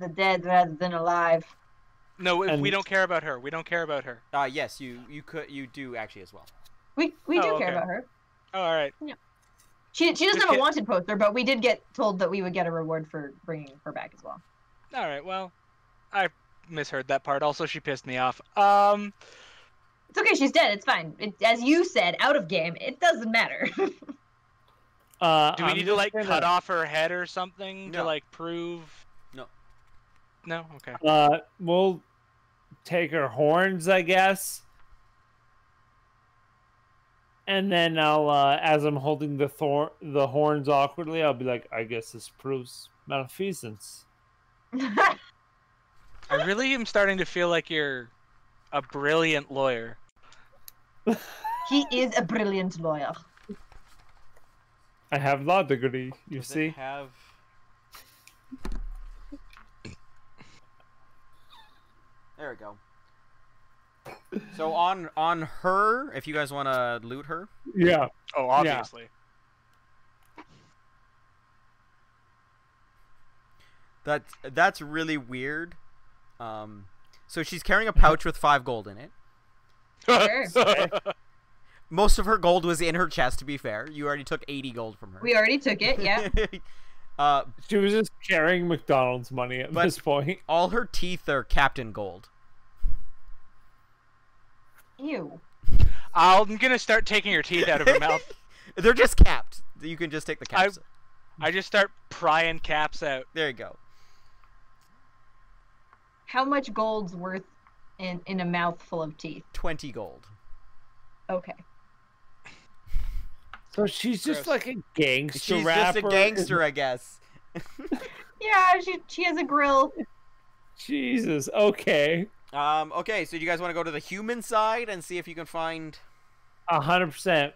the dead rather than alive." no, And- we don't care about her. We don't care about her. Yes, you do actually as well. We do Oh, care okay. about her. Oh, all right. She doesn't Just have a get- wanted poster, but we did get told that we would get a reward for bringing her back as well. All right. Well, I misheard that part. Also, she pissed me off. It's okay. She's dead. It's fine. As you said, out of game, it doesn't matter. Do we need to like cut off her head or something to No. like prove? No. No. Okay. We'll take her horns, I guess. And then I'll, as I'm holding the horns awkwardly, I'll be like, I guess this proves malfeasance. I really am starting to feel like you're a brilliant lawyer. He is a brilliant lawyer. I have law degree, you Does see? it have... There we go. So on her, if you guys want to loot her. Yeah. Oh, obviously. That's really weird. So she's carrying a pouch with 5 gold in it. Sure. Most of her gold was in her chest, to be fair. You already took 80 gold from her. We already took it, yeah. She was just carrying McDonald's money at this point. All her teeth are Captain Gold. Ew. I'm gonna start taking her teeth out of her mouth. They're just capped. You can just take the caps. I just start prying caps out. There you go. How much gold's worth in a mouthful of teeth? 20 gold. Okay. So she's just Gross. like a gangster She's rapper. just a gangster, I guess. Yeah, she has a grill. Jesus, okay. Okay, so do you guys want to go to the human side and see if you can find 100%.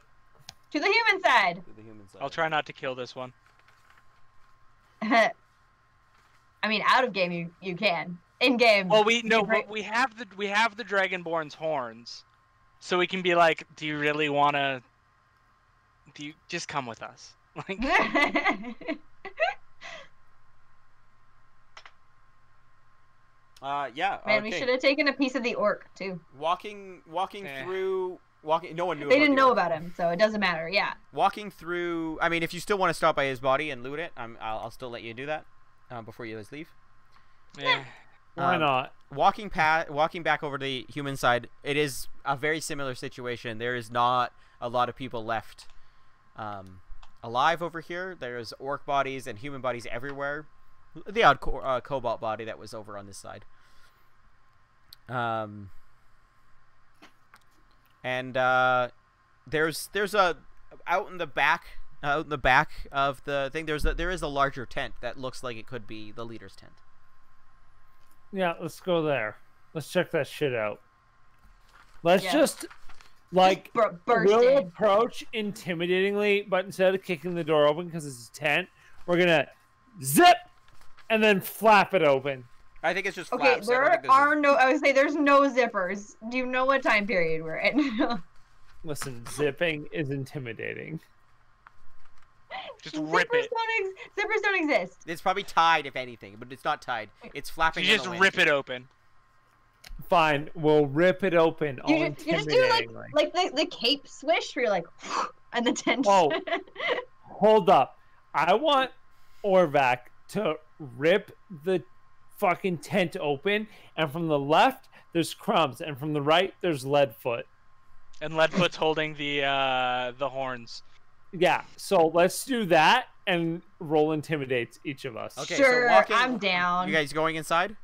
To the human side. the human side? I'll try not to kill this one. I mean, out of game you can. In game. Well, we have the Dragonborn's horns, so we can be like, do you really wanna? Do you just come with us? Like, yeah. Man, okay. we should have taken a piece of the orc too. Walking Eh. through. No one knew. They about didn't the know orc. about him, so it doesn't matter. Yeah. Walking through. I mean, if you still want to stop by his body and loot it, I'll still let you do that before you guys leave. yeah. Why not? Walking back over to the human side, it is a very similar situation. There is not a lot of people left alive over here. There's orc bodies and human bodies everywhere. The odd cobalt body that was over on this side. And there's a out in the back of the thing. There is a larger tent that looks like it could be the leader's tent. Yeah, let's go there. Let's check that shit out. Let's Yeah. just like Burst we'll in. approach intimidatingly, but instead of kicking the door open because it's a tent, we're gonna zip and then flap it open. I think it's just Okay, flaps. I don't think there there's are no. I would say there's no zippers. Do you know what time period we're in? Listen, zipping is intimidating. Just rip it. Zippers don't exist. It's probably tied, if anything, but it's not tied. It's flapping. You in just the wind. rip it open. Fine, we'll rip it open. All You just do intimidatingly. like the cape swish where you're like, and the tent. Whoa. Hold up. I want Orvac to rip the fucking tent open, and from the left there's Crumbs, and from the right there's Leadfoot. And Leadfoot's holding the horns. Yeah, so let's do that and roll intimidates each of us. Okay, Sure, so walking, I'm down. You guys going inside?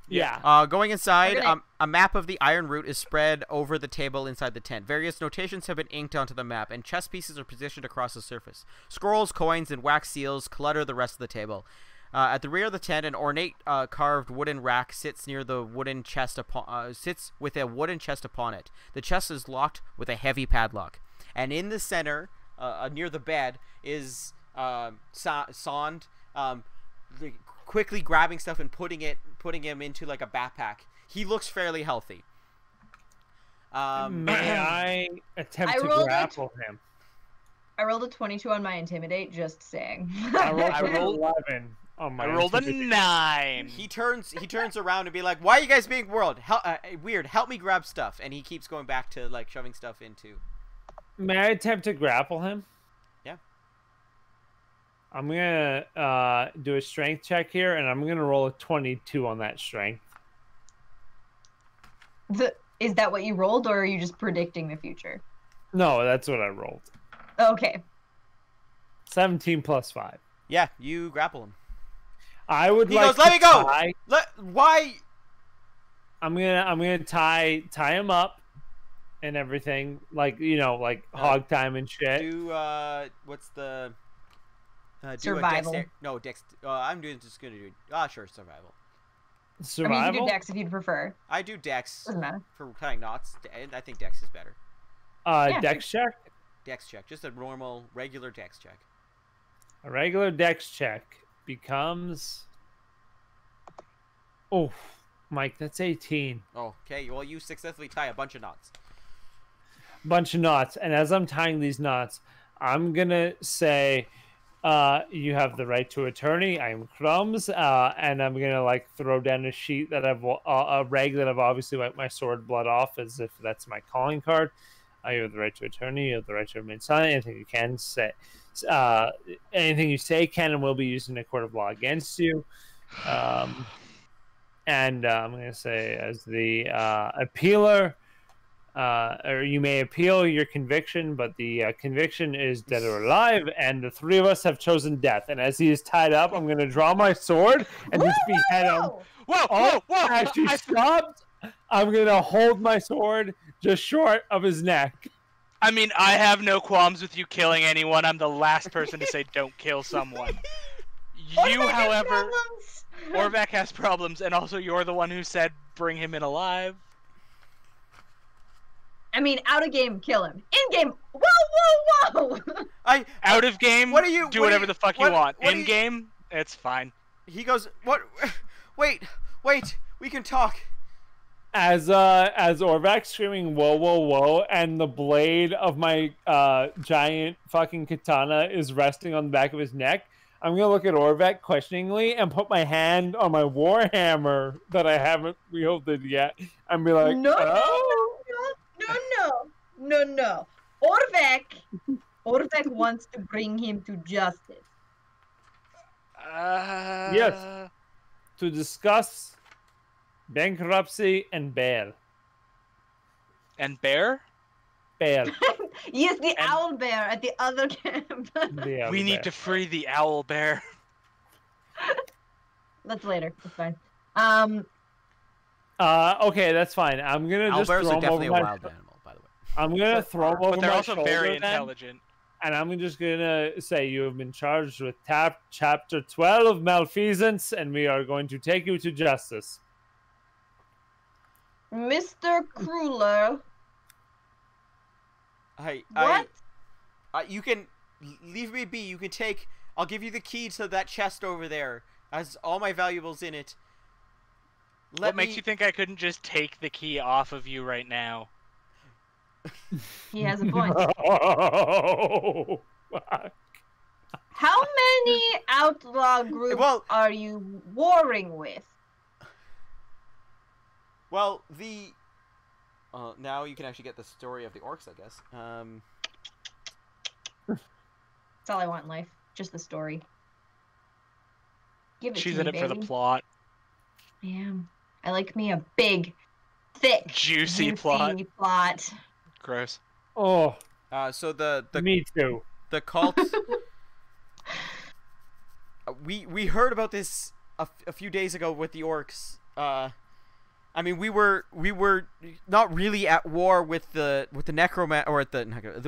Yeah. Going inside, We're gonna- a map of the Iron Root is spread over the table inside the tent. Various notations have been inked onto the map, and chess pieces are positioned across the surface. Scrolls, coins, and wax seals clutter the rest of the table. At the rear of the tent, an ornate carved wooden rack sits near the wooden chest sits with a wooden chest upon it. The chest is locked with a heavy padlock, and in the center, near the bed, is Sond, quickly grabbing stuff and putting him into like a backpack. He looks fairly healthy. May I attempt I to rolled a grapple him? I rolled a 22 on my intimidate. Just saying. I I rolled rolled- 11 on my I rolled a intimidation. 9. He turns around and be like, "Why are you guys being weird? Help me grab stuff." And he keeps going back to like shoving stuff into. May I attempt to grapple him? Yeah. I'm gonna do a strength check here, and I'm gonna roll a 22 on that strength. Is that what you rolled, or are you just predicting the future? No, that's what I rolled. Okay. 17 plus 5. Yeah, you grapple him. I would He like goes, "Let to me go!" tie- Why? I'm gonna tie him up, and everything, like like Uh, hog time and shit. Do what's the do Survival. no dex. I'm just gonna do sure survival. I mean, you can do Survival. Dex if you'd prefer. I do dex Doesn't matter. for cutting knots, and I think dex is better. Yeah, Dex check. Dex check, just a normal regular dex check. A regular dex check becomes. Oh, Mike, that's 18. Oh, okay. Well, you successfully tie a bunch of knots. Bunch of knots, and as I'm tying these knots, I'm gonna say, you have the right to attorney. I'm Crumbs, and I'm gonna like throw down a sheet that a rag that I've obviously wiped my sword blood off, as if that's my calling card. You have the right to attorney. You have the right to remain silent. Anything you can say, anything you say can and will be used in a court of law against you. And I'm going to say, as the appealer, or you may appeal your conviction, but the conviction is dead or alive, and the three of us have chosen death. And as he is tied up, I'm going to draw my sword and just behead him. Whoa! As he stopped, I'm going to hold my sword just short of his neck. I mean, I have no qualms with you killing anyone. I'm the last person to say don't kill someone. You, however, Orvac has problems, and also you're the one who said bring him in alive. I mean, out of game, kill him. In game, whoa! Out of game, what are you? do what whatever are you, the fuck what, you want. what In game, it's fine. He goes, what? Wait, we can talk. As Orvac screaming whoa whoa whoa, and the blade of my giant fucking katana is resting on the back of his neck, I'm gonna look at Orvac questioningly and put my hand on my warhammer that I haven't wielded yet, and be like, No. Orvac wants to bring him to justice. Yes. To discuss bankruptcy and bail. And bear? Bail. Yes, the owl bear at the other camp. We need to free the owl bear. That's later. That's fine. Okay, that's fine. I'm gonna just Owlbears throw are him definitely a over wild animal, by the way. I'm gonna throw him over But they're my also shoulder very then, intelligent. and I'm just gonna say you have been charged with Chapter 12 malfeasance, and we are going to take you to justice. Mr. Cruller. What? You can leave me be. You can take. I'll give you the key to that chest over there. Has all my valuables in it. What makes you think I couldn't just take the key off of you right now? He has a point. Oh, fuck. How many outlaw groups are you warring with? Well, now you can actually get the story of the orcs, I guess. That's all I want in life. Just the story. Give it She's to me, in it for the baby. plot. I am. I like me a big, thick, Juicy plot. Gross. Oh, so the me too. The cult. we heard about this a few days ago with the orcs. I mean, we were not really at war with the necromancer or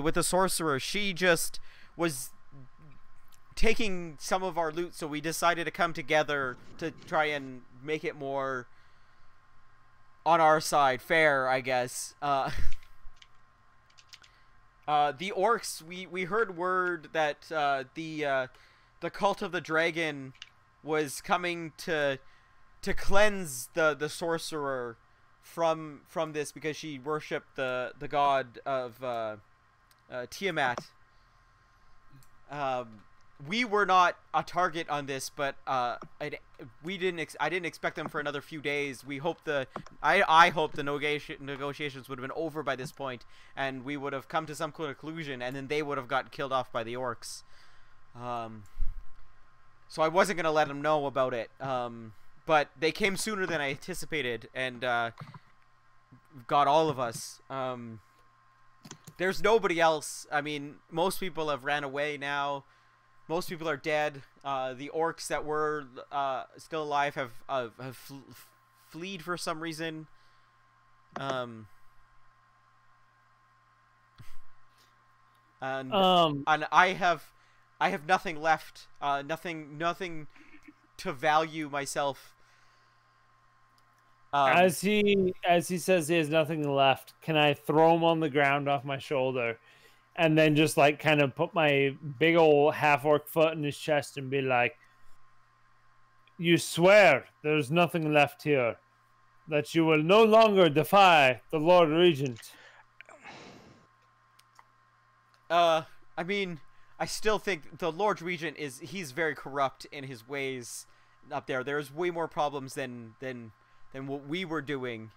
with the sorcerer. She just was taking some of our loot, so we decided to come together to try and make it more on our side, fair, I guess. The orcs, we heard word that the cult of the dragon was coming to cleanse the sorcerer from this because she worshipped the god of Tiamat. We were not a target on this, but I didn't expect them for another few days. We hoped I hoped the negotiations would have been over by this point, and we would have come to some conclusion, and then they would have gotten killed off by the orcs. So I wasn't gonna let them know about it. But they came sooner than I anticipated, and got all of us. There's nobody else. I mean, most people have ran away now. Most people are dead. The orcs that were still alive have fled for some reason. and Um, I have nothing left. Nothing to value myself. as he says he has nothing left, can I throw him on the ground off my shoulder, and then just like kind of put my big old half orc foot in his chest and be like, "You swear there's nothing left here, that you will no longer defy the Lord Regent." I mean, I still think the Lord Regent he's very corrupt in his ways up there. There's way more problems than what we were doing.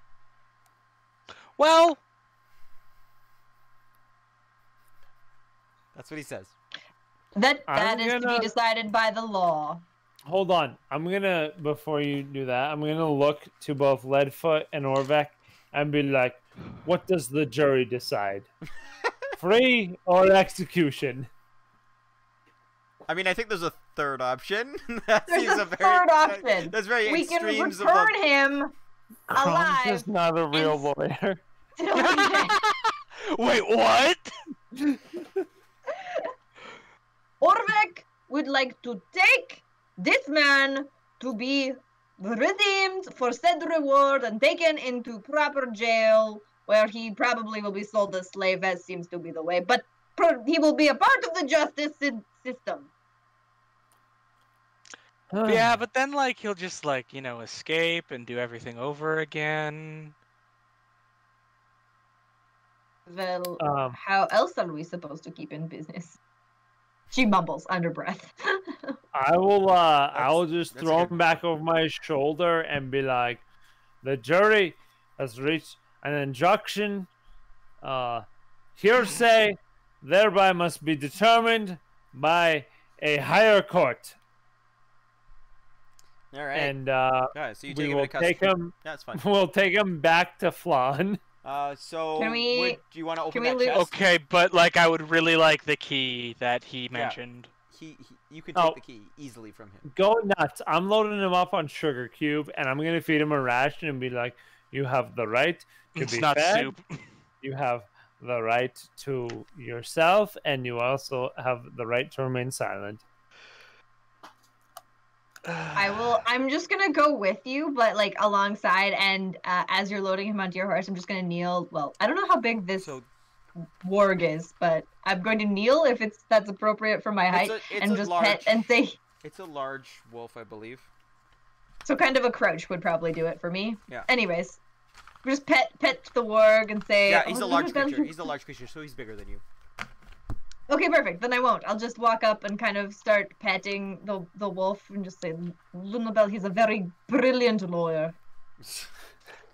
Well, That's what he says. That I'm is to be gonna- decided by the law. Hold on. Before you do that, I'm gonna look to both Leadfoot and Orvek and be like, what does the jury decide? Free or execution? I mean, I think there's a third option. There's a third option. That's very We can extremes of return the... him Crum's alive. is not a real lawyer. wait, what? Orvek would like to take this man to be redeemed for said reward and taken into proper jail, where he probably will be sold as slave, as seems to be the way. But he will be a part of the justice system. Yeah, but then like he'll just like, escape and do everything over again. Well, how else are we supposed to keep in business? She mumbles under breath. I will just that's throw good. him back over my shoulder and be like, the jury has reached an injunction. Hearsay thereby must be determined by a higher court. All right. And Yeah, so you take we him will into custody. take him. Yeah, that's fine. We'll take him back to Flan. So Can we- do you want to open can we that leave- chest? Okay, but like I would really like the key that he mentioned. You can take Oh. the key easily from him. Go nuts! I'm loading him up on Sugar Cube, and I'm gonna feed him a ration and be like, "You have the right to It's be not fed. soup. You have the right to yourself, and you also have the right to remain silent." I'm just gonna go with you, but like alongside, and as you're loading him onto your horse, I'm just gonna kneel. Well, I don't know how big this So warg is, but I'm going to kneel if that's appropriate for my height, it's and a just large, pet and say. It's a large wolf, I believe. So kind of a crouch would probably do it for me. Yeah. Anyways, just pet the warg and say. Yeah, he's "Oh, a large look at creature. that." He's a large creature, so he's bigger than you. Okay, perfect. Then I won't. I'll just walk up and kind of start petting the wolf and just say, "Lunabelle, he's a very brilliant lawyer."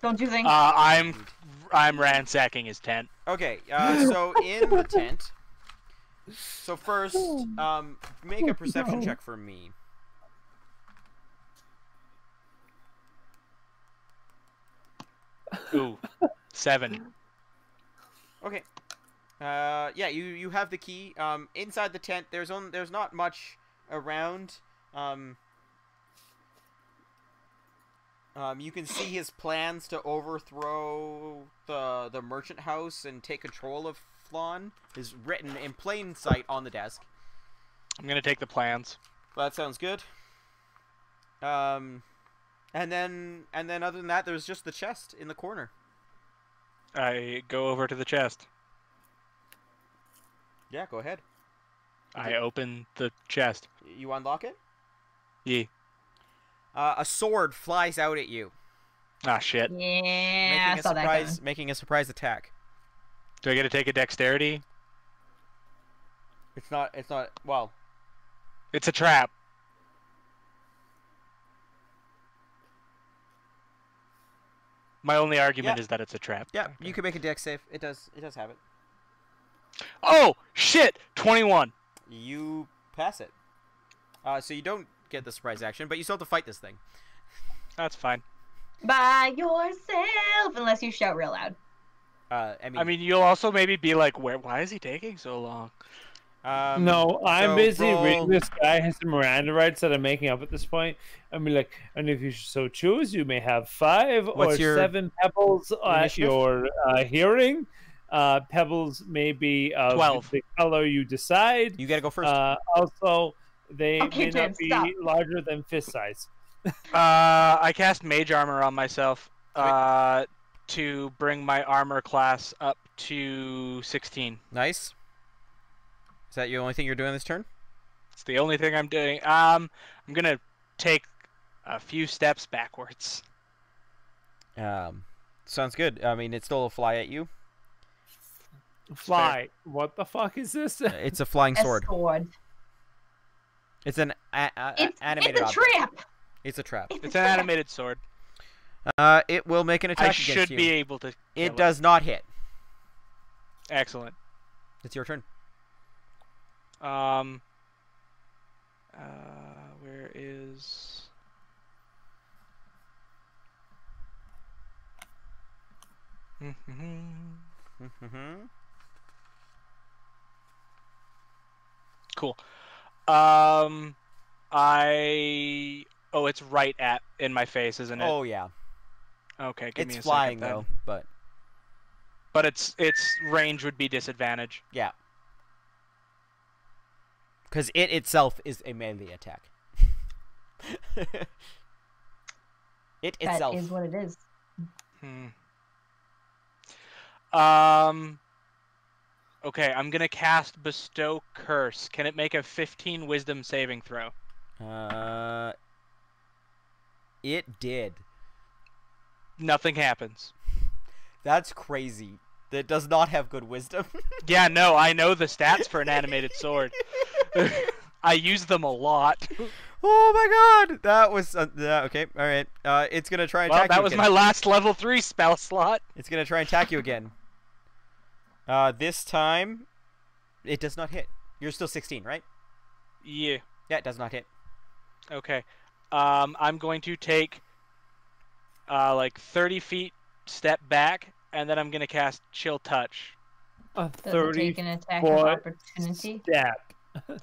Don't you think? I'm ransacking his tent. Okay, so in the tent. So first, make a perception check for me. Ooh, 7. Okay. Yeah, you have the key. Inside the tent, there's not much around. You can see his plans to overthrow the merchant house and take control of Flan is written in plain sight on the desk. I'm gonna take the plans. Well, that sounds good. And then other than that, there's just the chest in the corner. I go over to the chest. Yeah, go ahead. I open the chest. You unlock it. Yeah. A sword flies out at you, Ah, shit. Yeah, I saw that coming. making a surprise attack. Do I get to take a dexterity? It's not. Well, It's a trap. My only argument Yeah. is that it's a trap. yeah, Okay. you can make a dex save. It does have it. Oh, shit! 21. You pass it. So you don't get the surprise action, but you still have to fight this thing. That's fine. By yourself, unless you shout real loud. I I mean, you'll also maybe be like, why is he taking so long? No, I'm so busy roll- reading this guy his Miranda rights that I'm making up at this point. I'm like, and if you so choose, you may have 5 What's or your 7 pebbles at initiative? your hearing. Pebbles may be of 12. the color you decide. You gotta go first. Also, they Okay, may Jen, not be stop. larger than fist size. I cast Mage Armor on myself to bring my armor class up to 16. Nice. Is that the only thing you're doing this turn? It's the only thing I'm doing. I'm gonna take a few steps backwards. Sounds good. I mean, it's still a fly at you. Fly. What the fuck is this? It's a flying A sword. sword. It's an animated It's a object. trap. It's a trap. It's an animated sword. It will make an attack I against should you. be able to. It does not hit. Excellent. It's your turn. Where is? Cool. Oh, it's right in my face, isn't it? Oh yeah. Okay, give me It's a flying second, though, then. but Its range would be disadvantage. yeah. Because it itself is a melee attack. It itself. That is what it is. Okay, I'm gonna cast Bestow Curse. Can it make a 15 Wisdom saving throw? It did. Nothing happens. That's crazy. That does not have good wisdom. Yeah, no, I know the stats for an animated sword. I use them a lot. Oh my god! That was okay. All right. It's gonna try and Well, attack you that was again. my last level 3 spell slot. It's gonna try and attack you again. This time, it does not hit. You're still 16, right? Yeah. Yeah, it does not hit. Okay. I'm going to take like 30 feet step back, and then I'm gonna cast Chill Touch. A Does it take an attack of 30-foot opportunity? step.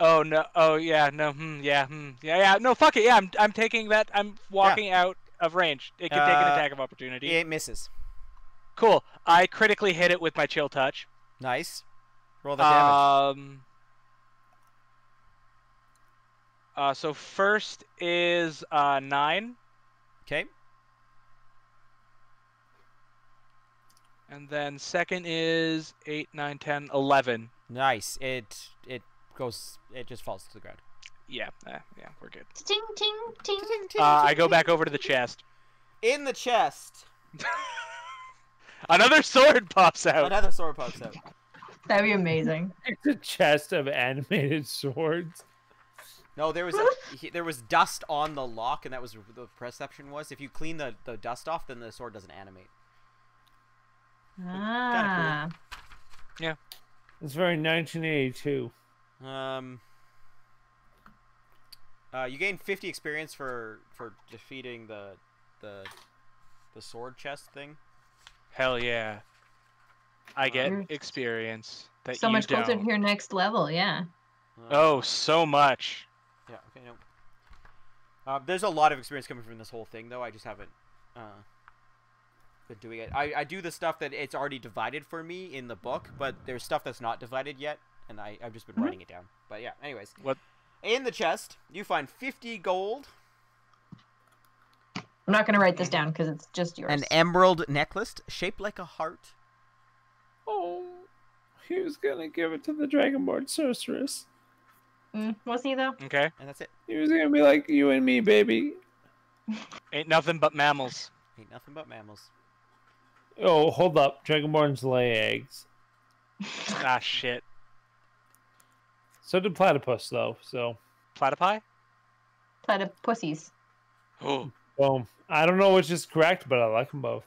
Oh no! Oh yeah! No! Yeah! No! Fuck it! Yeah! I'm taking that. I'm walking out of range. It can take an attack of opportunity. It misses. Cool. I critically hit it with my Chill Touch. Nice. Roll the damage. So first is 9, Okay. and then second is 8, 9, 10, 11. Nice. It just falls to the ground. Yeah. We're good. Ting ting ting. I go back over to the chest. In the chest. Another sword pops out. Another sword pops out. That'd be amazing. It's a chest of animated swords. No, there was dust on the lock, and that was the perception was. If you clean the dust off, then the sword doesn't animate. Ah. Yeah. It's very 1982. You gain 50 experience for defeating the sword chest thing. Hell yeah. I get You're experience that So you much closer don't. to your next level, yeah. Oh, so much. Yeah. Okay. No. There's a lot of experience coming from this whole thing, though. I just haven't been doing it. I do the stuff that it's already divided for me in the book, but there's stuff that's not divided yet, and I've just been writing it down. But yeah. Anyways. What? In the chest, you find 50 gold. I'm not gonna write this down because it's just yours. An emerald necklace shaped like a heart. Oh, he was gonna give it to the Dragonborn sorceress. Was he though? Okay. And that's it. He was gonna be like you and me, baby. Ain't nothing but mammals. Ain't nothing but mammals. Oh, hold up. Dragonborns lay eggs. Ah, shit. So did platypus, though. So, Platypi? Platypussies. Oh. boom. I don't know which is correct, but I like them both.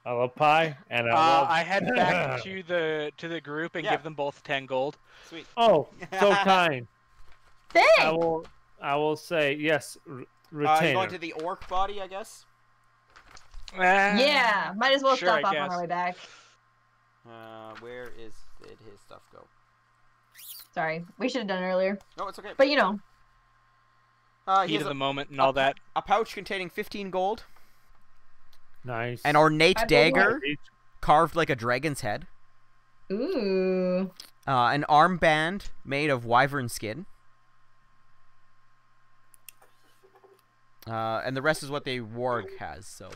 I love pie, and I love. I head back to the group and Yeah. give them both 10 gold. Sweet. Oh, so kind. Thanks. I will say yes. You're Retainer. going to the orc body, I guess. Yeah, might as well Sure, stop I off guess. on our way back. Where did his stuff go? Sorry, we should have done it earlier. No, it's okay. But you know, He Heat has of the moment and all that. a pouch containing 15 gold, Nice. an ornate I believe dagger carved like a dragon's head, Ooh. An armband made of wyvern skin. And the rest is what the warg has. So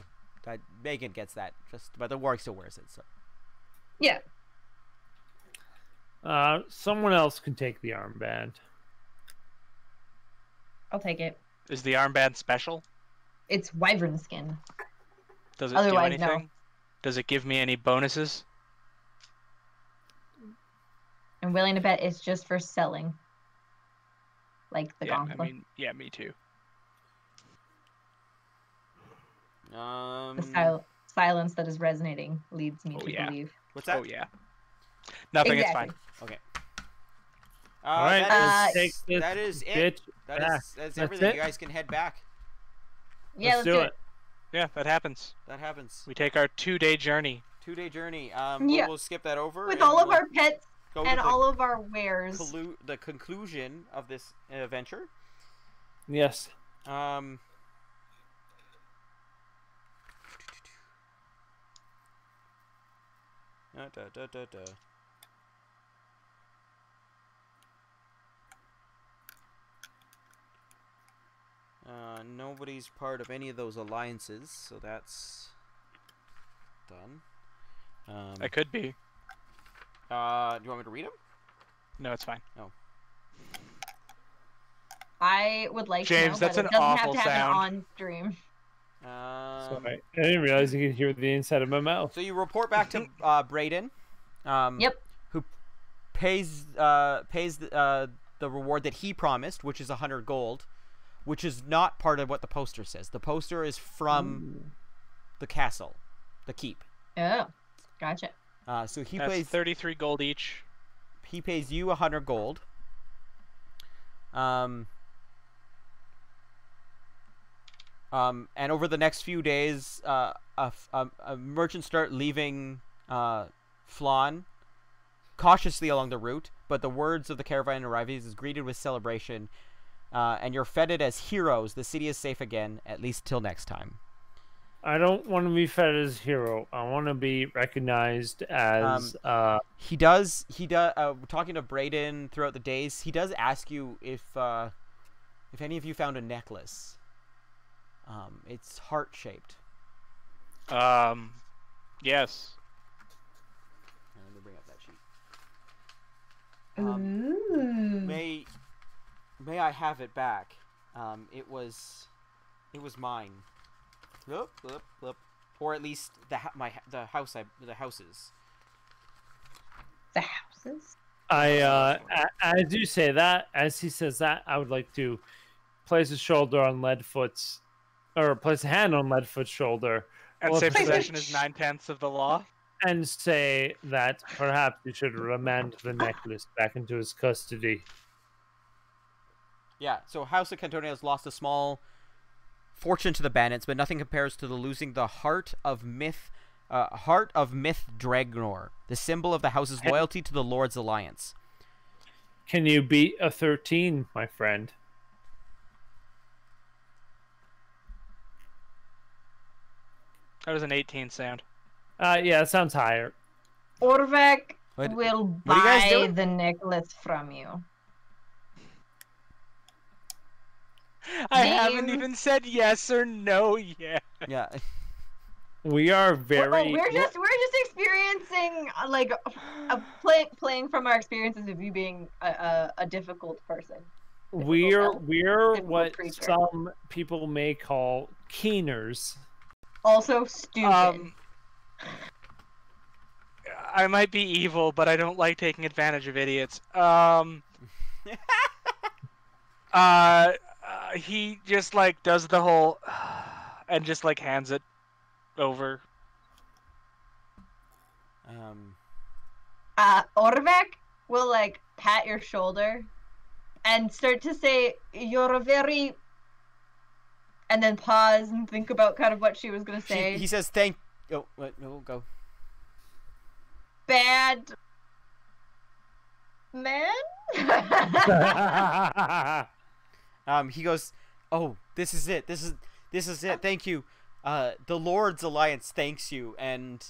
that Megan gets that. But the warg still wears it. So. Yeah. Someone else can take the armband. I'll take it. Is the armband special? It's wyvern skin. Does it Otherwise, do no. anything? Does it give me any bonuses? I'm willing to bet it's just for selling. Like the Yeah, gauntlet. I mean, yeah, me too. The silence that is resonating leads me to believe. What's that? Oh yeah. Nothing. Exactly. It's fine. Okay. All right, That let's is, take this that is it. bitch That's back. everything. it? You guys can head back. Yeah, let's do it. Yeah, that happens. That happens. We take our 2-day journey. 2-day journey. Yeah. We'll skip that over. With and all of we'll our pets go to and the all of our wares. the conclusion of this adventure. Yes. Nobody's part of any of those alliances, so that's done. I could be. Do you want me to read them? No, it's fine. I would like James, to know, that's but an it doesn't have awful to happen sound. on stream. Sorry. I didn't realize you could hear the inside of my mouth. So you report back to Brayden. Yep. Who pays the reward that he promised, which is 100 gold, which is not part of what the poster says. The poster is from the castle, the keep. Oh, gotcha. So he That's pays 33 gold each. He pays you 100 gold. And over the next few days, merchants start leaving Flan cautiously along the route, but the words of the caravan arriving is greeted with celebration, and you're feted as heroes. The city is safe again, at least till next time. I don't want to be fed as hero. I want to be recognized as. He does. Talking to Brayden throughout the days, he does ask you if any of you found a necklace. It's heart shaped. Yes. Let me bring up that sheet. Ooh. May I have it back? It was mine. Or at least the houses. The houses? As you say that, as he says that, I would like to place a shoulder on Leadfoot's, or place a hand on Leadfoot's shoulder, And Well, say if- possession is 9/10 of the law. and say that perhaps you should remand the necklace back into his custody. Yeah. So House of Cantonia has lost a small fortune to the bandits, but nothing compares to the losing the Heart of Myth Dragnor, the symbol of the house's loyalty to the Lord's alliance. Can you beat a 13, my friend? How does an 18 sound? Yeah, it sounds higher. Orvek What- will what are you guys buy doing? the necklace from you. I Name- haven't even said yes or no yet. Yeah. We are very. We're just experiencing like playing from our experiences of you being a difficult person. We're difficult what creature. some people may call keeners. Also stupid. I might be evil, but I don't like taking advantage of idiots. He just like does the whole and just like hands it over. Orvek will like pat your shoulder and start to say, "You're a very," and then pause and think about kind of what she was gonna say. He says thank. Oh, what? No, go. Bad man. He goes, "Oh, this is it. This is it. Thank you. The Lord's Alliance thanks you. And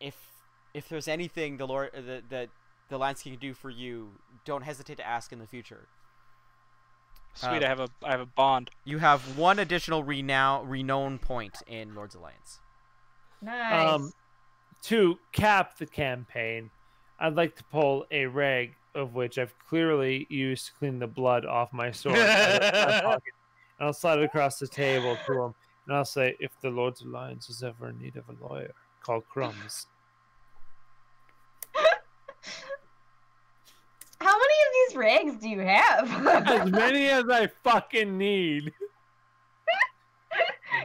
if if there's anything the Lord that the Lions King can do for you, don't hesitate to ask in the future. Sweet, I have a bond. You have one additional renown point in Lord's Alliance. Nice. To cap the campaign, I'd like to pull a rag of which I've clearly used to clean the blood off my sword out of my pocket. And I'll slide it across the table to him, and I'll say, "If the Lord's Alliance is ever in need of a lawyer, call Crumbs." How many of these rags do you have? As many as I fucking need.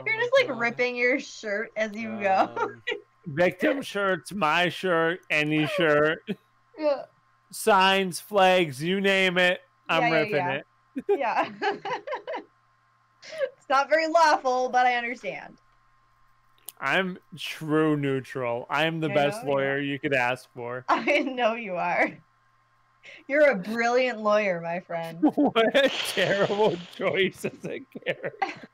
You're just like ripping your shirt as you go. Victim shirts, my shirt, any shirt, Yeah. signs, flags, you name it, I'm Yeah, ripping yeah. it. Yeah. It's not very lawful, but I understand. I'm true neutral. I'm the I best know you lawyer are. you could ask for. I know you are. You're a brilliant lawyer, my friend. What a terrible choice as a character.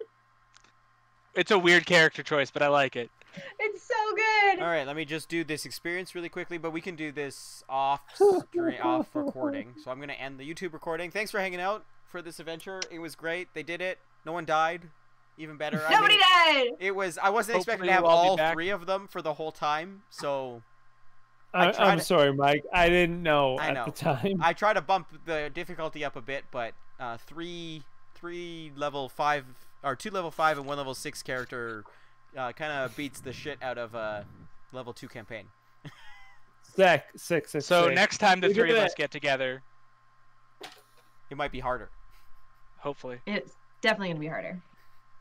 It's a weird character choice, but I like it. It's so good. All right, let me just do this experience really quickly, but we can do this off recording. So I'm gonna end the YouTube recording. Thanks for hanging out for this adventure. It was great. They did it. No one died. Even better. Nobody died. It was. I wasn't expecting Hopefully to have we'll all be all back. 3 of them for the whole time. So I tried I'm to- sorry, Mike. I didn't know I at know. the time. I try to bump the difficulty up a bit, but 3 level 5 or 2 level 5 and 1 level 6 character kind of beats the shit out of level 2 campaign. Six. So next time the We did 3 of it. us get together, It might be harder. hopefully. It's definitely gonna be harder,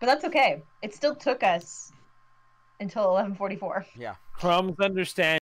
but that's okay. It still took us until 11:44. Yeah. Crumbs understand.